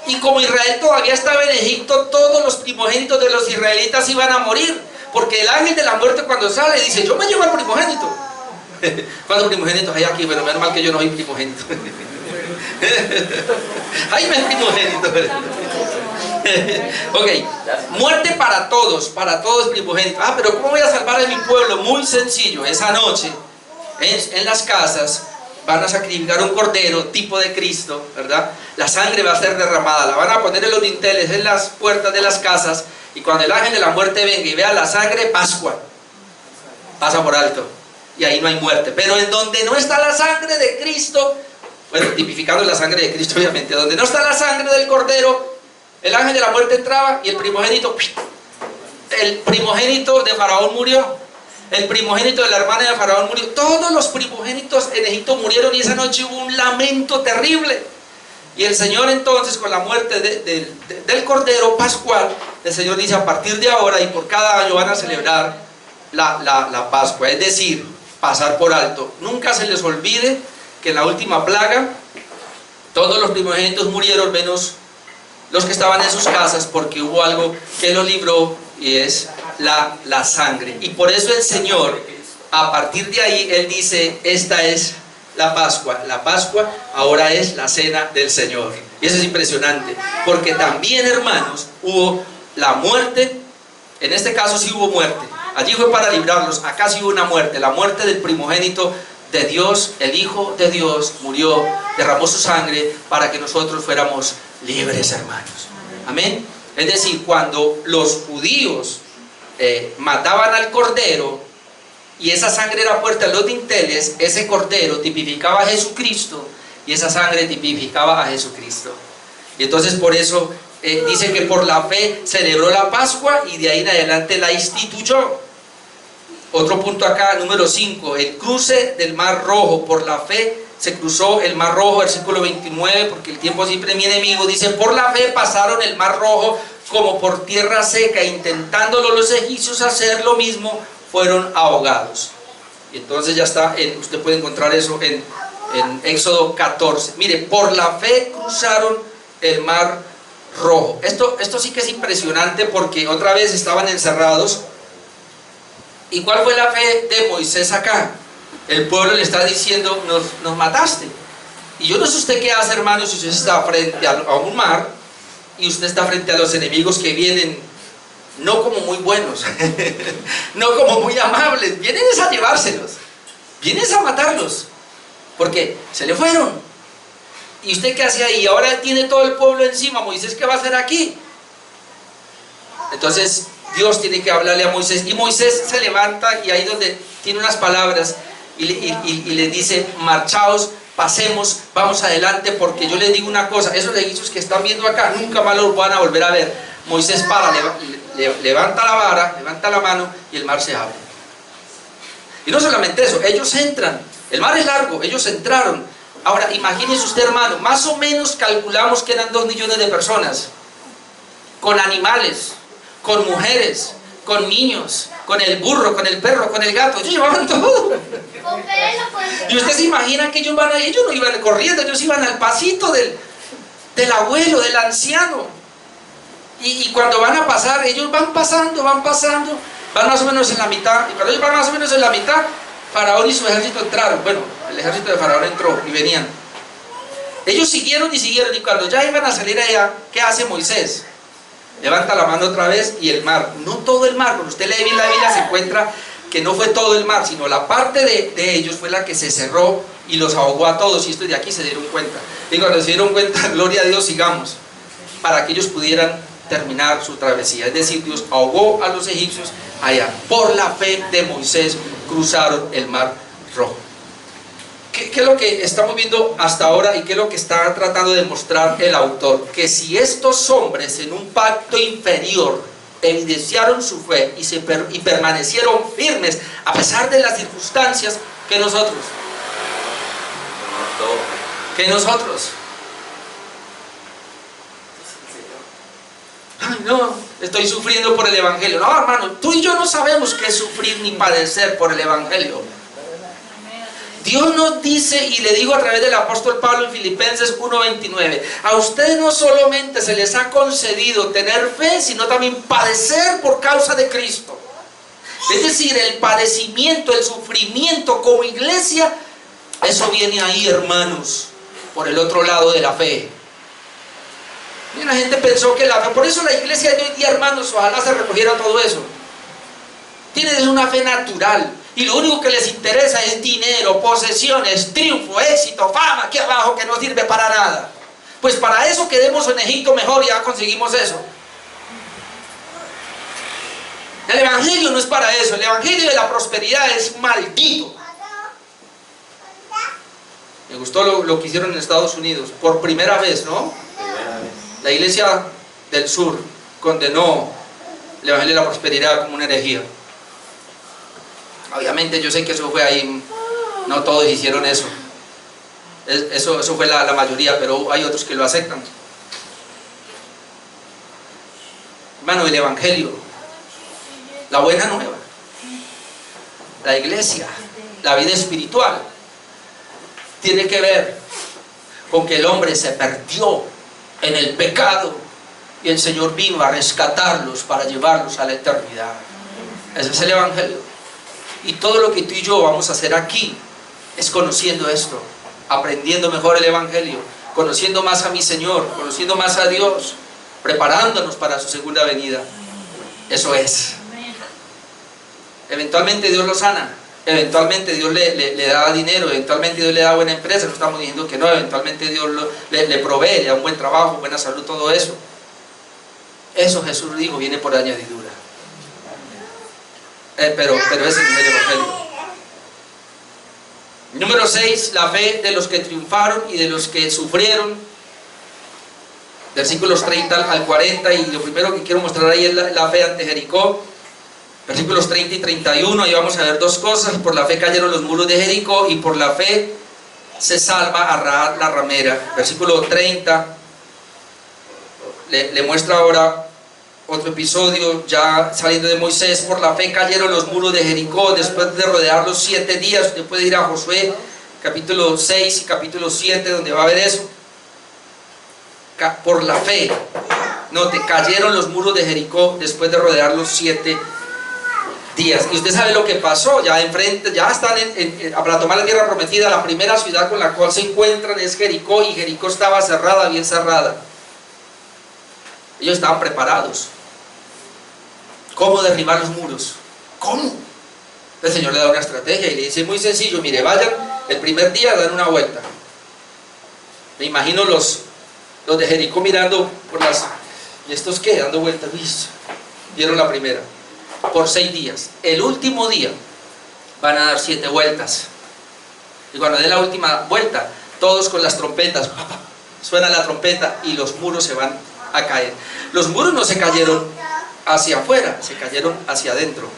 Y como Israel todavía estaba en Egipto, todos los primogénitos de los israelitas iban a morir. Porque el ángel de la muerte cuando sale dice, yo me llevo al primogénito. ¿Cuántos primogénitos hay aquí? Pero menos mal que yo no soy primogénito. Ay, me es primogénito. Ok, muerte para todos primogénitos. Pero ¿cómo voy a salvar a mi pueblo? Muy sencillo, esa noche en las casas van a sacrificar un cordero tipo de Cristo, ¿verdad? La sangre va a ser derramada, la van a poner en los dinteles, en las puertas de las casas, y cuando el ángel de la muerte venga y vea la sangre, Pascua, pasa por alto, y ahí no hay muerte. Pero en donde no está la sangre de Cristo, bueno, tipificando la sangre de Cristo obviamente, donde no está la sangre del cordero, el ángel de la muerte entraba y el primogénito de Faraón murió. El primogénito de la hermana de Faraón murió. Todos los primogénitos en Egipto murieron, y esa noche hubo un lamento terrible. Y el Señor entonces, con la muerte del Cordero Pascual, el Señor dice: a partir de ahora y por cada año van a celebrar la Pascua, es decir, pasar por alto. Nunca se les olvide que en la última plaga todos los primogénitos murieron, menos los que estaban en sus casas, porque hubo algo que los libró, y es la sangre. Y por eso el Señor, a partir de ahí, Él dice: esta es la Pascua. La Pascua ahora es la cena del Señor. Y eso es impresionante, porque también, hermanos, hubo la muerte. En este caso sí hubo muerte. Allí fue para librarlos. Acá sí hubo una muerte, la muerte del primogénito de Dios. El Hijo de Dios murió, derramó su sangre para que nosotros fuéramos libres, hermanos. Amén. Es decir, cuando los judíos mataban al cordero y esa sangre era puesta en los dinteles, ese cordero tipificaba a Jesucristo y esa sangre tipificaba a Jesucristo. Y entonces por eso dice que por la fe celebró la Pascua y de ahí en adelante la instituyó. Otro punto acá, número 5, el cruce del Mar Rojo. Por la fe se cruzó el Mar Rojo, versículo 29, porque el tiempo siempre es mi enemigo. Dice: por la fe pasaron el Mar Rojo como por tierra seca, intentándolo los egipcios hacer lo mismo, fueron ahogados. Y entonces ya está, usted puede encontrar eso en Éxodo 14. Mire, por la fe cruzaron el Mar Rojo. Esto sí que es impresionante, porque otra vez estaban encerrados. ¿Y cuál fue la fe de Moisés acá? El pueblo le está diciendo: nos mataste. Y yo no sé usted qué hace, hermano, si usted está frente a un mar y usted está frente a los enemigos que vienen, no como muy buenos, no como muy amables, vienen a llevárselos, vienen a matarlos, porque se le fueron. ¿Y usted qué hace ahí? Ahora tiene todo el pueblo encima. Moisés, ¿qué va a hacer aquí? Entonces Dios tiene que hablarle a Moisés, y Moisés se levanta, y ahí donde tiene unas palabras, y le dice: marchaos, pasemos, vamos adelante, porque yo les digo una cosa, esos egipcios que están viendo acá, nunca más los van a volver a ver. Moisés levanta la vara, levanta la mano, y el mar se abre. Y no solamente eso, ellos entran, el mar es largo, ellos entraron. Ahora imagínese usted, hermano, más o menos calculamos que eran 2 millones de personas, con animales, con mujeres, con niños, con el burro, con el perro, con el gato. Ellos llevaban todo. Y usted se imagina que ellos no iban corriendo, ellos iban al pasito del abuelo, del anciano. Y cuando van a pasar, ellos van pasando, van más o menos en la mitad. Y cuando ellos van más o menos en la mitad, Faraón y su ejército entraron. Bueno, el ejército de Faraón entró y venían. Ellos siguieron, y cuando ya iban a salir allá, ¿qué hace Moisés? Levanta la mano otra vez, y el mar, no todo el mar, cuando usted lee bien la Biblia se encuentra que no fue todo el mar, sino la parte de ellos fue la que se cerró y los ahogó a todos. Y estos de aquí se dieron cuenta. Y cuando se dieron cuenta, gloria a Dios, sigamos, para que ellos pudieran terminar su travesía. Es decir, Dios ahogó a los egipcios allá. Por la fe de Moisés cruzaron el Mar Rojo. ¿Qué es lo que estamos viendo hasta ahora, y qué es lo que está tratando de mostrar el autor? Que si estos hombres en un pacto inferior evidenciaron su fe y permanecieron firmes a pesar de las circunstancias, que nosotros, ay, no, estoy sufriendo por el Evangelio. No, hermano, tú y yo no sabemos qué es sufrir ni padecer por el Evangelio. Dios nos dice, y le digo a través del apóstol Pablo en Filipenses 1:29, a ustedes no solamente se les ha concedido tener fe, sino también padecer por causa de Cristo. Es decir, el padecimiento, el sufrimiento como iglesia, eso viene ahí, hermanos, por el otro lado de la fe. Y la gente pensó que la fe, por eso la iglesia de hoy día, hermanos, ojalá se recogiera todo eso. Tienen una fe natural. Y lo único que les interesa es dinero, posesiones, triunfo, éxito, fama, aquí abajo, que no sirve para nada. Pues para eso quedemos en Egipto mejor, ya conseguimos eso. El Evangelio no es para eso. El Evangelio de la prosperidad es maldito. Me gustó lo que hicieron en Estados Unidos, por primera vez, ¿no? La iglesia del sur condenó el Evangelio de la prosperidad como una herejía. Obviamente yo sé que eso fue ahí, no todos hicieron eso. Eso fue la mayoría, pero hay otros que lo aceptan. Hermano, el Evangelio, la buena nueva, la iglesia, la vida espiritual, tiene que ver con que el hombre se perdió en el pecado y el Señor vino a rescatarlos para llevarlos a la eternidad. Ese es el Evangelio. Y todo lo que tú y yo vamos a hacer aquí es conociendo esto, aprendiendo mejor el Evangelio, conociendo más a mi Señor, conociendo más a Dios, preparándonos para su segunda venida. Eso es. Eventualmente Dios lo sana, eventualmente Dios le da dinero, eventualmente Dios le da buena empresa. No estamos diciendo que no, eventualmente Dios le provee, le da un buen trabajo, buena salud, todo eso. Eso Jesús dijo, viene por añadidura. Pero ese es el Evangelio. Número 6, la fe de los que triunfaron y de los que sufrieron. Versículos 30 al 40, y lo primero que quiero mostrar ahí es la fe ante Jericó. Versículos 30 y 31, ahí vamos a ver dos cosas. Por la fe cayeron los muros de Jericó, y por la fe se salva a Rahab la ramera. Versículo 30 le muestra ahora otro episodio, ya saliendo de Moisés. Por la fe cayeron los muros de Jericó después de rodearlos 7 días. Usted puede ir a Josué capítulo 6 y capítulo 7, donde va a ver eso. Por la fe, note, cayeron los muros de Jericó después de rodearlos 7 días. Y usted sabe lo que pasó. Ya enfrente, ya están para tomar la tierra prometida. La primera ciudad con la cual se encuentran es Jericó, y Jericó estaba cerrada, bien cerrada. Ellos estaban preparados. ¿Cómo derribar los muros? ¿Cómo? El Señor le da una estrategia y le dice, muy sencillo, mire, vayan el primer día a dar una vuelta. Me imagino los de Jericó mirando por las... ¿Y estos qué? Dando vueltas. Dieron la primera. Por 6 días. El último día van a dar 7 vueltas. Y cuando dé la última vuelta, todos con las trompetas, suena la trompeta y los muros se van a caer. Los muros no se cayeron hacia afuera, se cayeron hacia adentro.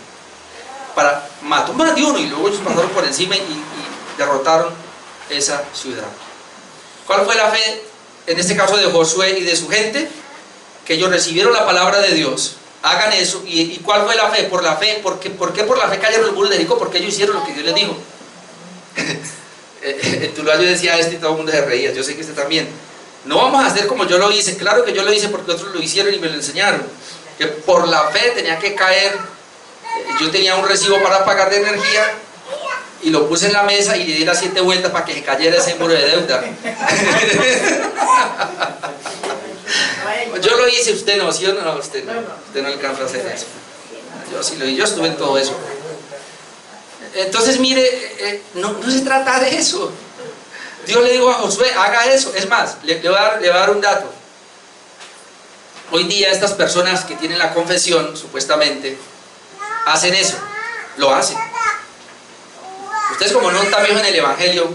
Mató más de uno, y luego ellos pasaron por encima y derrotaron esa ciudad. ¿Cuál fue la fe en este caso de Josué y de su gente? Que ellos recibieron la palabra de Dios. Hagan eso. ¿Y cuál fue la fe? Por la fe. ¿Por qué por la fe cayeron los muros de Jericó? Porque ellos hicieron lo que Dios les dijo. En Tuluá yo decía esto y todo el mundo se reía. Yo sé que usted también. No vamos a hacer como yo lo hice. Claro que yo lo hice porque otros lo hicieron y me lo enseñaron. Que por la fe tenía que caer. Yo tenía un recibo para pagar de energía y lo puse en la mesa y le di las 7 vueltas para que se cayera ese muro de deuda. Yo lo hice, usted no, ¿sí o no? Usted no alcanza a hacer eso. Yo sí lo hice, yo estuve en todo eso. Entonces mire, no se trata de eso. Dios le dijo a Josué, haga eso. Es más, le voy a dar un dato. Hoy día estas personas que tienen la confesión, supuestamente, hacen eso, lo hacen. Ustedes como no están viejos en el Evangelio,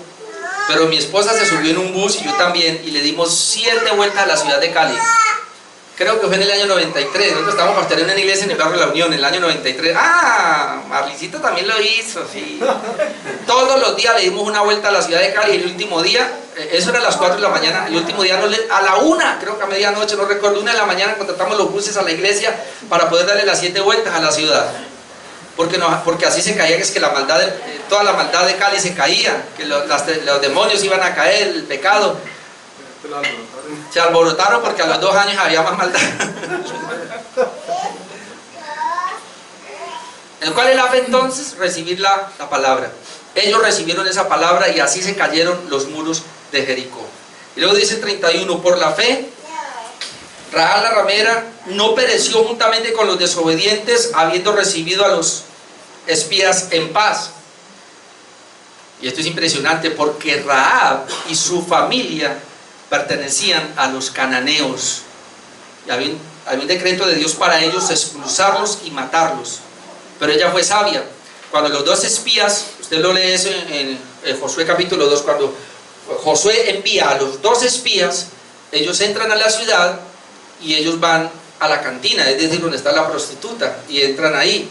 pero mi esposa se subió en un bus y yo también, y le dimos 7 vueltas a la ciudad de Cali. Creo que fue en el año 93, nosotros estábamos pastoreando en una iglesia en el barrio de La Unión, en el año 93. ¡Ah! Marlicita también lo hizo, sí. Todos los días le dimos una vuelta a la ciudad de Cali, y el último día, eso era a las 4 de la mañana, el último día a la 1, creo que a medianoche, no recuerdo, 1 de la mañana contratamos los buses a la iglesia para poder darle las 7 vueltas a la ciudad. Porque así se caía, que es que toda la maldad de Cali se caía, que los demonios iban a caer, el pecado. Se alborotaron porque a los 2 años había más maldad. ¿Cuál es la fe entonces? Recibir la palabra. Ellos recibieron esa palabra y así se cayeron los muros de Jericó. Y luego dice el 31, por la fe Rahab la ramera no pereció juntamente con los desobedientes, habiendo recibido a los espías en paz. Y esto es impresionante porque Rahab y su familia pertenecían a los cananeos. Y había un decreto de Dios para ellos expulsarlos y matarlos. Pero ella fue sabia. Cuando los 2 espías, usted lo lee eso en Josué capítulo 2, cuando Josué envía a los 2 espías, ellos entran a la ciudad y ellos van a la cantina, es decir, donde está la prostituta, y entran ahí.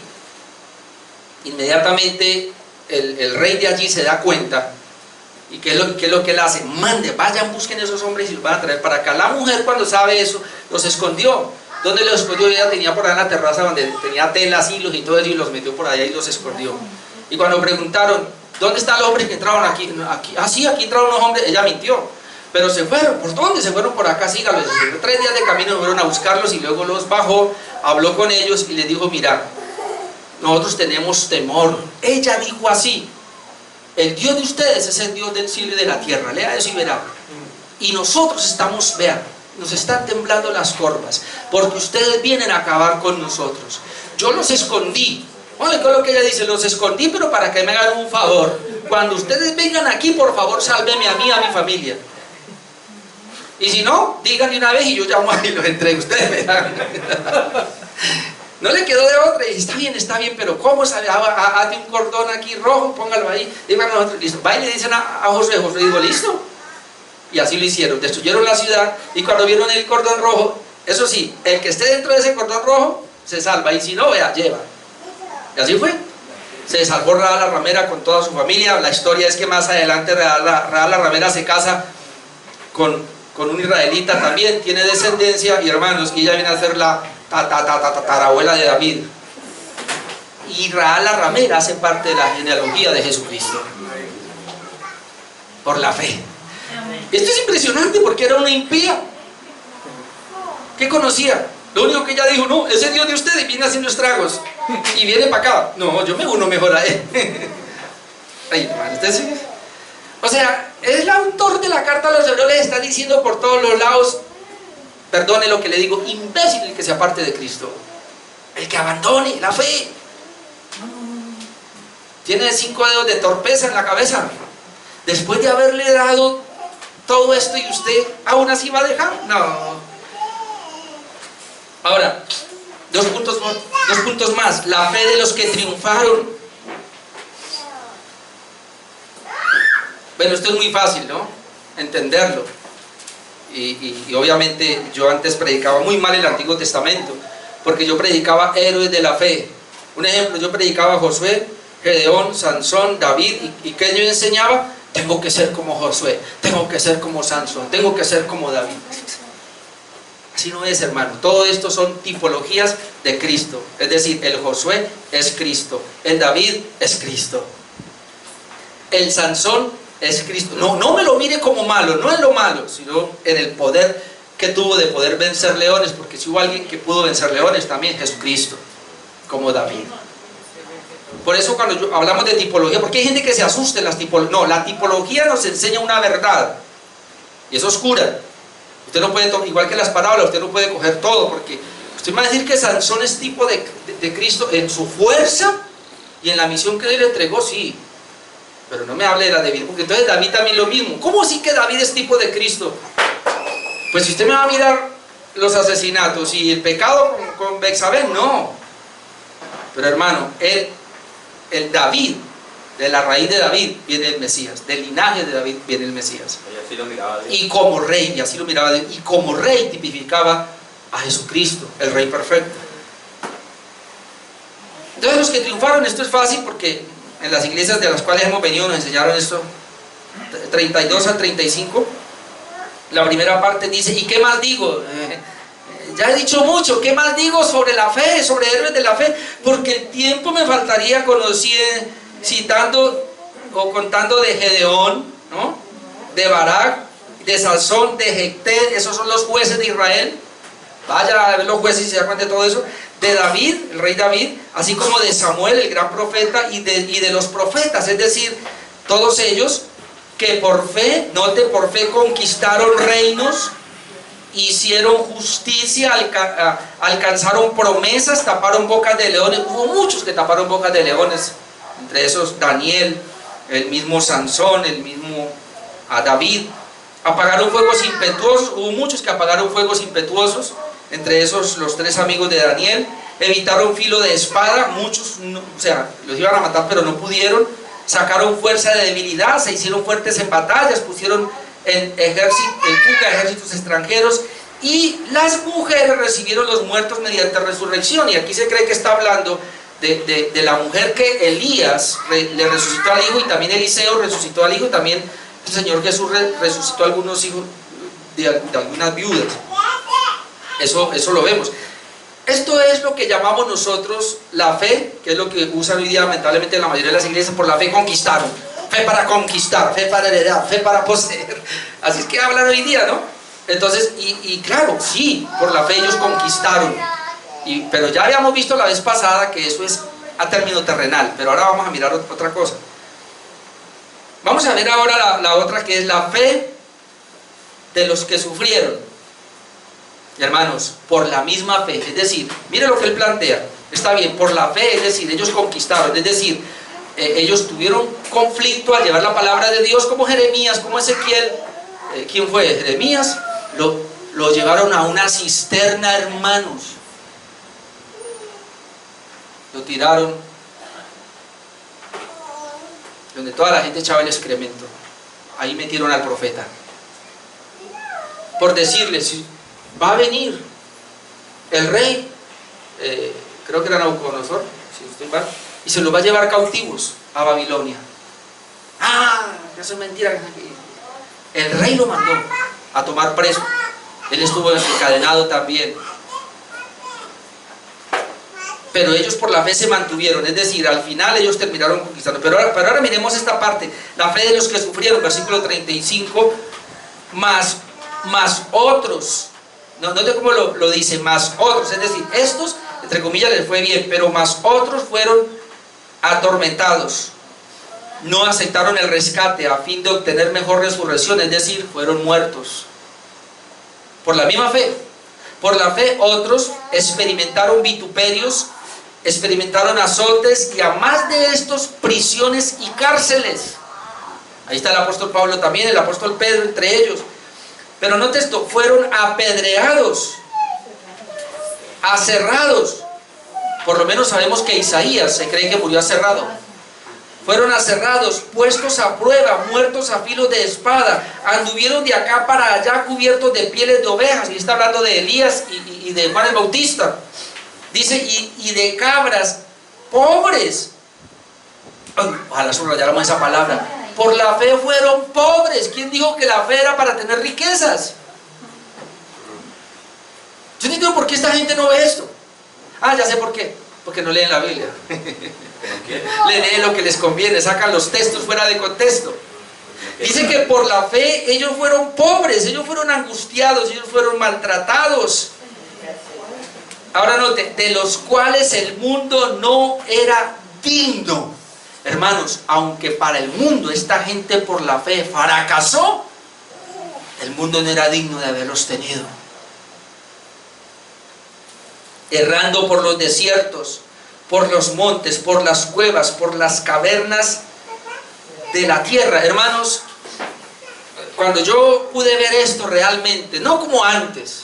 Inmediatamente el rey de allí se da cuenta ¿Y qué es lo que él hace? Mande, vayan, busquen esos hombres y los van a traer para acá. La mujer, cuando sabe eso, los escondió. ¿Dónde los escondió? Ella tenía por ahí en la terraza donde tenía telas, hilos y todo eso, y los metió por allá y los escondió. Y cuando preguntaron, ¿dónde están los hombres que entraron aquí? Sí, aquí entraron unos hombres. Ella mintió. Pero se fueron. ¿Por dónde? Se fueron por acá, sígalos. 3 días de camino fueron a buscarlos y luego los bajó, habló con ellos y les dijo, mira, nosotros tenemos temor. Ella dijo así: el Dios de ustedes es el Dios del cielo y de la tierra. Lea eso y verá. Y nosotros estamos, vean, nos están temblando las corvas, porque ustedes vienen a acabar con nosotros. Yo los escondí. Oye, ¿qué es lo que ella dice? Los escondí, pero para que me hagan un favor. Cuando ustedes vengan aquí, por favor, sálveme a mí y a mi familia. Y si no, díganme una vez y yo llamo y los entrego. Ustedes verán. No le quedó de otra. Y dice, está bien, pero ¿cómo sabe? Hazte un cordón aquí rojo, póngalo ahí. Díganme nosotros, listo. Va y le dicen a Josué. Josué dijo, listo. Y así lo hicieron. Destruyeron la ciudad. Y cuando vieron el cordón rojo, eso sí, el que esté dentro de ese cordón rojo se salva. Y si no, vea, lleva. Y así fue. Se salvó Rahab la ramera con toda su familia. La historia es que más adelante Rahab la ramera se casa con un israelita también, tiene descendencia y hermanos, y ella viene a ser la tatarabuela de David. Y Rahab la ramera hace parte de la genealogía de Jesucristo por la fe. Esto es impresionante porque era una impía. ¿Qué conocía? Lo único que ella dijo, no, ese Dios de ustedes viene haciendo estragos y viene para acá. No, yo me uno mejor a él. Ay, hermano, ustedes... O sea, el autor de la carta a los hebreos les está diciendo por todos los lados, perdone lo que le digo, imbécil el que se aparte de Cristo, el que abandone la fe. Tiene 5 dedos de torpeza en la cabeza. Después de haberle dado todo esto y usted aún así va a dejar. No. Ahora, dos puntos más. La fe de los que triunfaron. Bueno, esto es muy fácil, ¿no? Entenderlo. Y obviamente yo antes predicaba muy mal el Antiguo Testamento, porque yo predicaba héroes de la fe. Un ejemplo, yo predicaba a Josué, Gedeón, Sansón, David, y ¿qué yo enseñaba? Tengo que ser como Josué, tengo que ser como Sansón, tengo que ser como David. Así no es, hermano. Todo esto son tipologías de Cristo. Es decir, el Josué es Cristo, el David es Cristo, el Sansón es Cristo. No me lo mire como malo, no es lo malo, sino en el poder que tuvo de poder vencer leones, porque si hubo alguien que pudo vencer leones, también Jesucristo, como David. Por eso cuando hablamos de tipología, porque hay gente que se asusta en las tipologías. No, la tipología nos enseña una verdad, y es oscura. Usted no puede, igual que las parábolas, usted no puede coger todo, porque usted va a decir que Sansón es tipo de Cristo en su fuerza y en la misión que Dios le entregó, sí. Pero no me hable de la de David, porque entonces David también lo mismo. ¿Cómo sí que David es tipo de Cristo? Pues si usted me va a mirar los asesinatos y el pecado con Betsabé, no. Pero hermano, el David, de la raíz de David viene el Mesías, del linaje de David viene el Mesías. Y así lo miraba Dios. Y como rey, y así lo miraba Dios, y como rey tipificaba a Jesucristo, el rey perfecto. Entonces los que triunfaron, esto es fácil porque en las iglesias de las cuales hemos venido nos enseñaron esto, 32 al 35. La primera parte dice, ¿y qué más digo? Ya he dicho mucho, ¿qué más digo sobre la fe, sobre héroes de la fe? Porque el tiempo me faltaría citando o contando de Gedeón, ¿no? De Barak, de Sansón, de Jefté, esos son los jueces de Israel. Vaya a ver los jueces y se dan cuenta de todo eso. De David, el rey David, así como de Samuel, el gran profeta, y de los profetas, es decir, todos ellos que por fe, note, por fe conquistaron reinos, hicieron justicia, alcanzaron promesas, taparon bocas de leones. Hubo muchos que taparon bocas de leones, entre esos Daniel, el mismo Sansón, el mismo David. Apagaron fuegos impetuosos, hubo muchos que apagaron fuegos impetuosos, entre esos los 3 amigos de Daniel. Evitaron filo de espada, muchos, o sea, los iban a matar pero no pudieron. Sacaron fuerza de debilidad, se hicieron fuertes en batallas, pusieron en fuga ejércitos extranjeros, y las mujeres recibieron los muertos mediante resurrección. Y aquí se cree que está hablando de la mujer que Elías le resucitó al hijo, y también Eliseo resucitó al hijo, y también El Señor Jesús resucitó a algunos hijos de algunas viudas. Eso lo vemos. Esto es lo que llamamos nosotros la fe, que es lo que usan hoy día lamentablemente la mayoría de las iglesias. Por la fe conquistaron. Fe para conquistar, fe para heredar, fe para poseer. Así es que hablan hoy día, ¿no? Entonces, y claro, sí, por la fe ellos conquistaron. Pero ya habíamos visto la vez pasada que eso es a término terrenal. Pero ahora vamos a mirar otra cosa. Vamos a ver ahora la otra, que es la fe de los que sufrieron. Hermanos, por la misma fe, es decir, mire lo que él plantea, está bien, por la fe, es decir, ellos conquistaron, es decir, ellos tuvieron conflicto al llevar la palabra de Dios, como Jeremías, como Ezequiel. ¿Quién fue? Jeremías, lo llevaron a una cisterna, hermanos, lo tiraron donde toda la gente echaba el excremento, ahí metieron al profeta, por decirles, va a venir el rey, creo que era Nabucodonosor, si no estoy mal, y se los va a llevar cautivos a Babilonia. Eso es mentira. El rey lo mandó a tomar preso. Él estuvo encadenado también. Pero ellos por la fe se mantuvieron, es decir, al final ellos terminaron conquistando. Pero ahora miremos esta parte, la fe de los que sufrieron, versículo 35, más otros. Note cómo lo dice, más otros, es decir, estos, entre comillas, les fue bien, pero más otros fueron atormentados, no aceptaron el rescate a fin de obtener mejor resurrección, es decir, fueron muertos. Por la misma fe, por la fe otros experimentaron vituperios, experimentaron azotes y a más de estos prisiones y cárceles. Ahí está el apóstol Pablo también, el apóstol Pedro entre ellos. Pero note esto, fueron apedreados, aserrados. Por lo menos sabemos que Isaías se cree que murió aserrado. Fueron aserrados, puestos a prueba, muertos a filo de espada. Anduvieron de acá para allá cubiertos de pieles de ovejas. Y está hablando de Elías y de Juan el Bautista. Dice, y de cabras, pobres. Ojalá subrayáramos esa palabra. Por la fe fueron pobres. ¿Quién dijo que la fe era para tener riquezas? Yo no entiendo por qué esta gente no ve esto. Ya sé por qué. Porque no leen la Biblia. Leen lo que les conviene, sacan los textos fuera de contexto. Dice que por la fe ellos fueron pobres, ellos fueron angustiados, ellos fueron maltratados. Ahora note, de los cuales el mundo no era digno. Hermanos, aunque para el mundo esta gente por la fe fracasó, el mundo no era digno de haberlos tenido. Errando por los desiertos, por los montes, por las cuevas, por las cavernas de la tierra. Hermanos, cuando yo pude ver esto realmente, no como antes,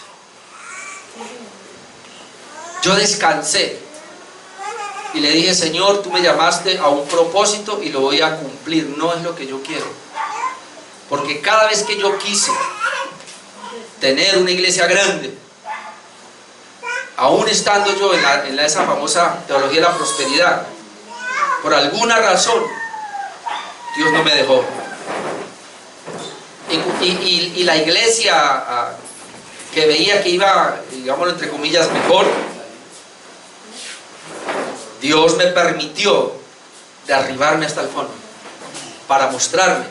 yo descansé y le dije, Señor, tú me llamaste a un propósito y lo voy a cumplir, no es lo que yo quiero. Porque cada vez que yo quise tener una iglesia grande, aún estando yo en esa famosa teología de la prosperidad, por alguna razón, Dios no me dejó. Y la iglesia que veía que iba, digámoslo entre comillas, mejor, Dios me permitió derribarme hasta el fondo para mostrarme.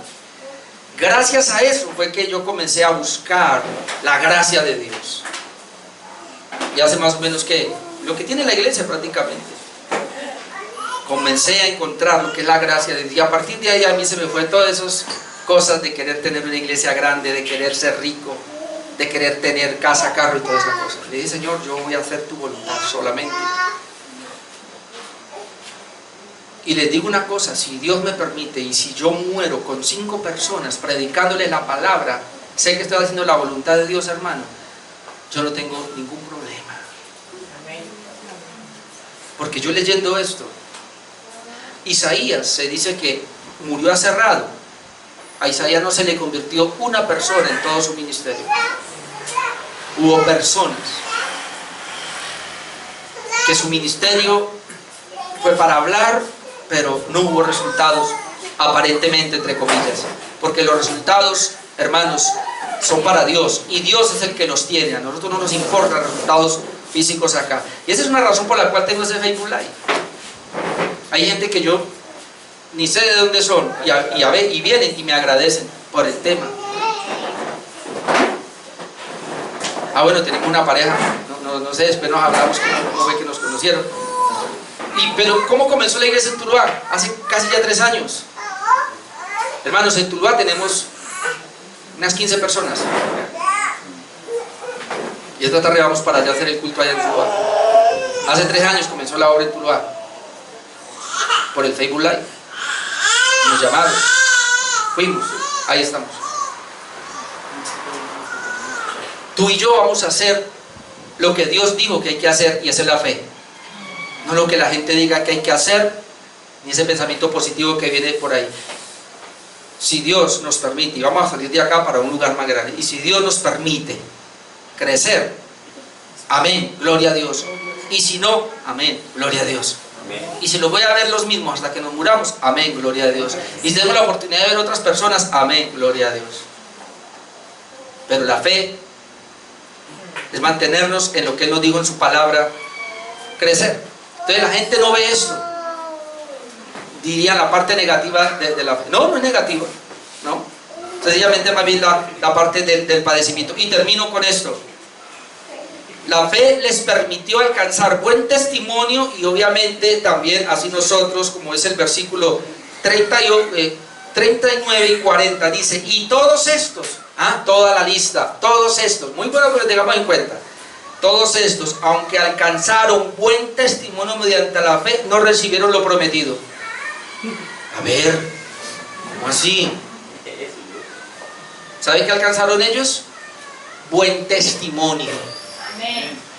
Gracias a eso fue que yo comencé a buscar la gracia de Dios. Y hace más o menos que lo que tiene la iglesia prácticamente. Comencé a encontrar lo que es la gracia de Dios. Y a partir de ahí a mí se me fue todas esas cosas de querer tener una iglesia grande, de querer ser rico, de querer tener casa, carro y todas esas cosas. Le dije, Señor, yo voy a hacer tu voluntad solamente. Y les digo una cosa, si Dios me permite y si yo muero con 5 personas predicándoles la palabra, sé que estoy haciendo la voluntad de Dios, hermano, yo no tengo ningún problema. Porque yo leyendo esto, Isaías se dice que murió aserrado. A Isaías no se le convirtió una persona en todo su ministerio. Hubo personas que su ministerio fue para hablar, pero no hubo resultados, aparentemente, entre comillas. porque los resultados, hermanos, son para Dios, y Dios es el que los tiene. A nosotros no nos importan los resultados físicos acá. Y esa es una razón por la cual tengo ese Facebook Live. Hay gente que yo ni sé de dónde son, y vienen y me agradecen por el tema. Bueno, tenemos una pareja, no sé, después nos hablamos cómo fue que nos conocieron. Pero ¿cómo comenzó la iglesia en Tuluá? Hace casi ya 3 años. Hermanos, en Tuluá tenemos unas 15 personas. Y esta tarde vamos para allá a hacer el culto allá en Tuluá. Hace 3 años comenzó la obra en Tuluá, por el Facebook Live. Nos llamaron, fuimos, ahí estamos. Tú y yo vamos a hacer lo que Dios dijo que hay que hacer, y esa es la fe. No lo que la gente diga que hay que hacer, ni ese pensamiento positivo que viene por ahí. Si Dios nos permite, y vamos a salir de acá para un lugar más grande, y si Dios nos permite crecer, amén, gloria a Dios. Y si no, amén, gloria a Dios. Y si los voy a ver los mismos hasta que nos muramos, amén, gloria a Dios. Y si tengo la oportunidad de ver otras personas, amén, gloria a Dios. Pero la fe es mantenernos en lo que Él nos dijo en su palabra, crecer. Entonces la gente no ve esto, diría la parte negativa de la fe. No es negativa, no, sencillamente más bien la parte del padecimiento. Y termino con esto. La fe les permitió alcanzar buen testimonio, y obviamente también así nosotros, como es el versículo 39 y 40, dice, y todos estos, toda la lista, todos estos, muy bueno que lo tengamos en cuenta, todos estos, aunque alcanzaron buen testimonio mediante la fe, no recibieron lo prometido. A ver, ¿cómo así? ¿Saben qué alcanzaron ellos? Buen testimonio.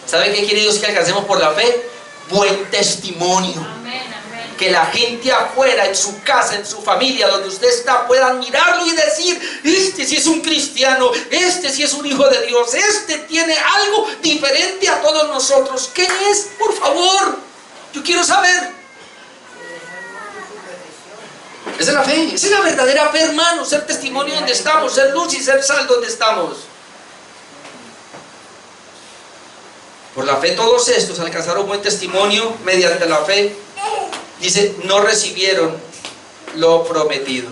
¿Saben qué quiere Dios que alcancemos por la fe? Buen testimonio. Que la gente afuera, en su casa, en su familia, donde usted está, puedan mirarlo y decir, este sí es un cristiano, este sí es un hijo de Dios, este tiene algo diferente a todos nosotros. ¿Qué es? Por favor, yo quiero saber. Esa es la fe, esa es la verdadera fe, hermano, ser testimonio donde estamos, ser luz y ser sal donde estamos. Por la fe todos estos alcanzaron buen testimonio mediante la fe. Dice, no recibieron lo prometido.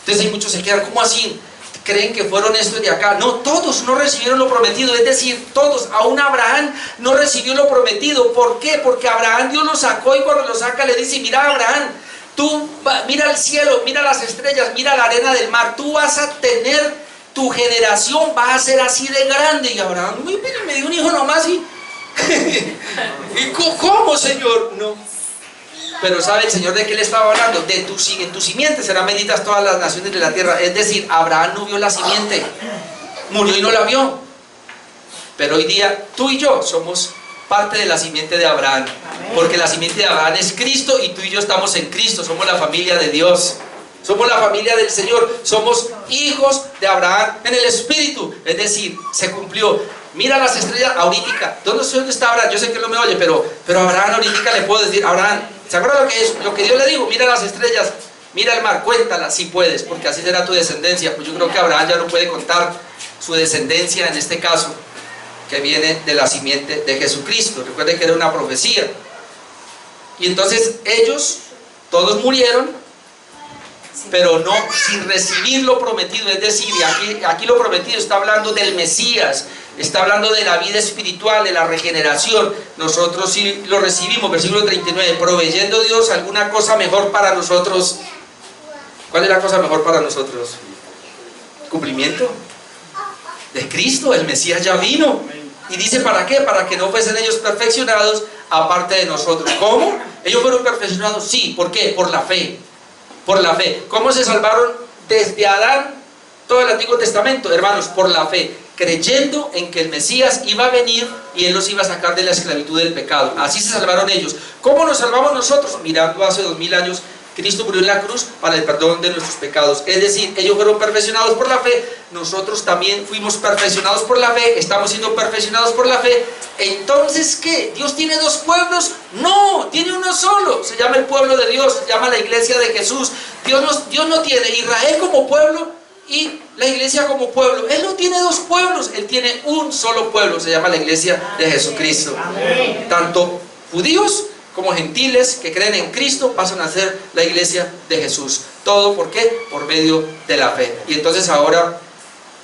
Entonces hay muchos que se quedan, ¿cómo así? ¿Creen que fueron estos de acá? No, todos no recibieron lo prometido. Es decir, todos, aún Abraham no recibió lo prometido. ¿Por qué? Porque Abraham Dios lo sacó, y cuando lo saca le dice, mira Abraham, tú mira el cielo, mira las estrellas, mira la arena del mar, tú vas a tener, tu generación va a ser así de grande. Y Abraham, me dio un hijo nomás y... ¿Y cómo, Señor? No. Pero ¿sabe el Señor de qué le estaba hablando? En tu simiente serán benditas todas las naciones de la tierra. Es decir, Abraham no vio la simiente, murió y no la vio. Pero hoy día tú y yo somos parte de la simiente de Abraham, porque la simiente de Abraham es Cristo, y tú y yo estamos en Cristo. Somos la familia de Dios, somos la familia del Señor, somos hijos de Abraham en el Espíritu. Es decir, se cumplió. Mira las estrellas ahorita. ¿Dónde está Abraham? Yo sé que él no me oye, pero Abraham ahorita le puedo decir, Abraham, ¿se acuerda lo que Dios le dijo? Mira las estrellas, mira el mar, cuéntalas si puedes, porque así será tu descendencia. Pues yo creo que Abraham ya no puede contar su descendencia, en este caso, que viene de la simiente de Jesucristo. Recuerde que era una profecía. Y entonces ellos, todos murieron, pero no sin recibir lo prometido. Es decir, aquí lo prometido está hablando del Mesías, está hablando de la vida espiritual, de la regeneración. Nosotros sí lo recibimos. Versículo 39, proveyendo Dios alguna cosa mejor para nosotros. ¿Cuál es la cosa mejor para nosotros? Cumplimiento de Cristo. El Mesías ya vino, y dice, ¿para qué? Para que no fuesen ellos perfeccionados aparte de nosotros. ¿Cómo? Ellos fueron perfeccionados, sí. ¿Por qué? Por la fe. Por la fe. ¿Cómo se salvaron desde Adán todo el Antiguo Testamento? Hermanos, por la fe, creyendo en que el Mesías iba a venir y Él los iba a sacar de la esclavitud del pecado. Así se salvaron ellos. ¿Cómo nos salvamos nosotros? Mirando hace 2000 años, Cristo murió en la cruz para el perdón de nuestros pecados. Es decir, ellos fueron perfeccionados por la fe, nosotros también fuimos perfeccionados por la fe, estamos siendo perfeccionados por la fe. Entonces, ¿qué? ¿Dios tiene dos pueblos? No, tiene uno solo. Se llama el pueblo de Dios, se llama la iglesia de Jesús. Dios no tiene Israel como pueblo. y la iglesia como pueblo. Él no tiene dos pueblos, Él tiene un solo pueblo, se llama la iglesia de Jesucristo. Tanto judíos como gentiles que creen en Cristo pasan a ser la iglesia de Jesús. ¿Todo por qué? Por medio de la fe. Y entonces ahora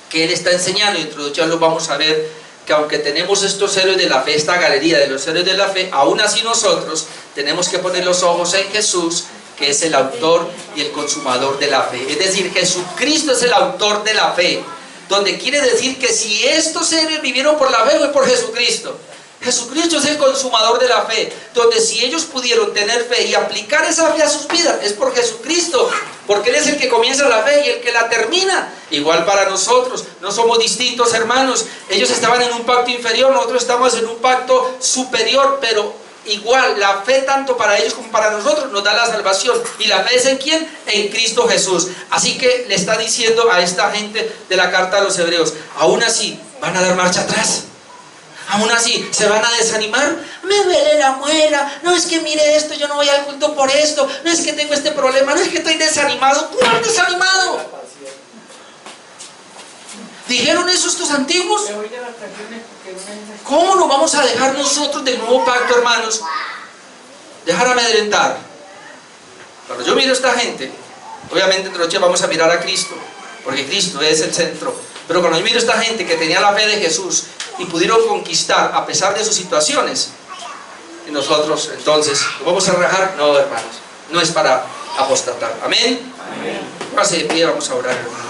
que Él está enseñando y introducirlo, vamos a ver que aunque tenemos estos héroes de la fe, esta galería de los héroes de la fe, aún así nosotros tenemos que poner los ojos en Jesús, que es el autor y el consumador de la fe. Es decir, Jesucristo es el autor de la fe, donde quiere decir que si estos héroes vivieron por la fe, fue por Jesucristo. Jesucristo es el consumador de la fe, donde si ellos pudieron tener fe y aplicar esa fe a sus vidas, es por Jesucristo, porque Él es el que comienza la fe y el que la termina. Igual para nosotros, no somos distintos, hermanos. Ellos estaban en un pacto inferior, nosotros estamos en un pacto superior, pero igual, la fe tanto para ellos como para nosotros nos da la salvación. ¿Y la fe es en quién? En Cristo Jesús. Así que le está diciendo a esta gente de la carta a los hebreos, aún así, ¿van a dar marcha atrás? Aún así, ¿se van a desanimar? Me duele la muela, no es que mire esto, yo no voy al culto por esto, no es que tengo este problema, no es que estoy desanimado. ¿Cuál desanimado? ¿Dijeron eso estos antiguos? ¿Cómo nos vamos a dejar nosotros del nuevo pacto, hermanos? Dejar amedrentar. Cuando yo miro a esta gente, obviamente entre noche vamos a mirar a Cristo, porque Cristo es el centro. Pero cuando yo miro a esta gente que tenía la fe de Jesús y pudieron conquistar a pesar de sus situaciones, y nosotros entonces, ¿lo vamos a rajar? No, hermanos, no es para apostatar. Amén. Amén. Pase de pie, vamos a orar, hermanos.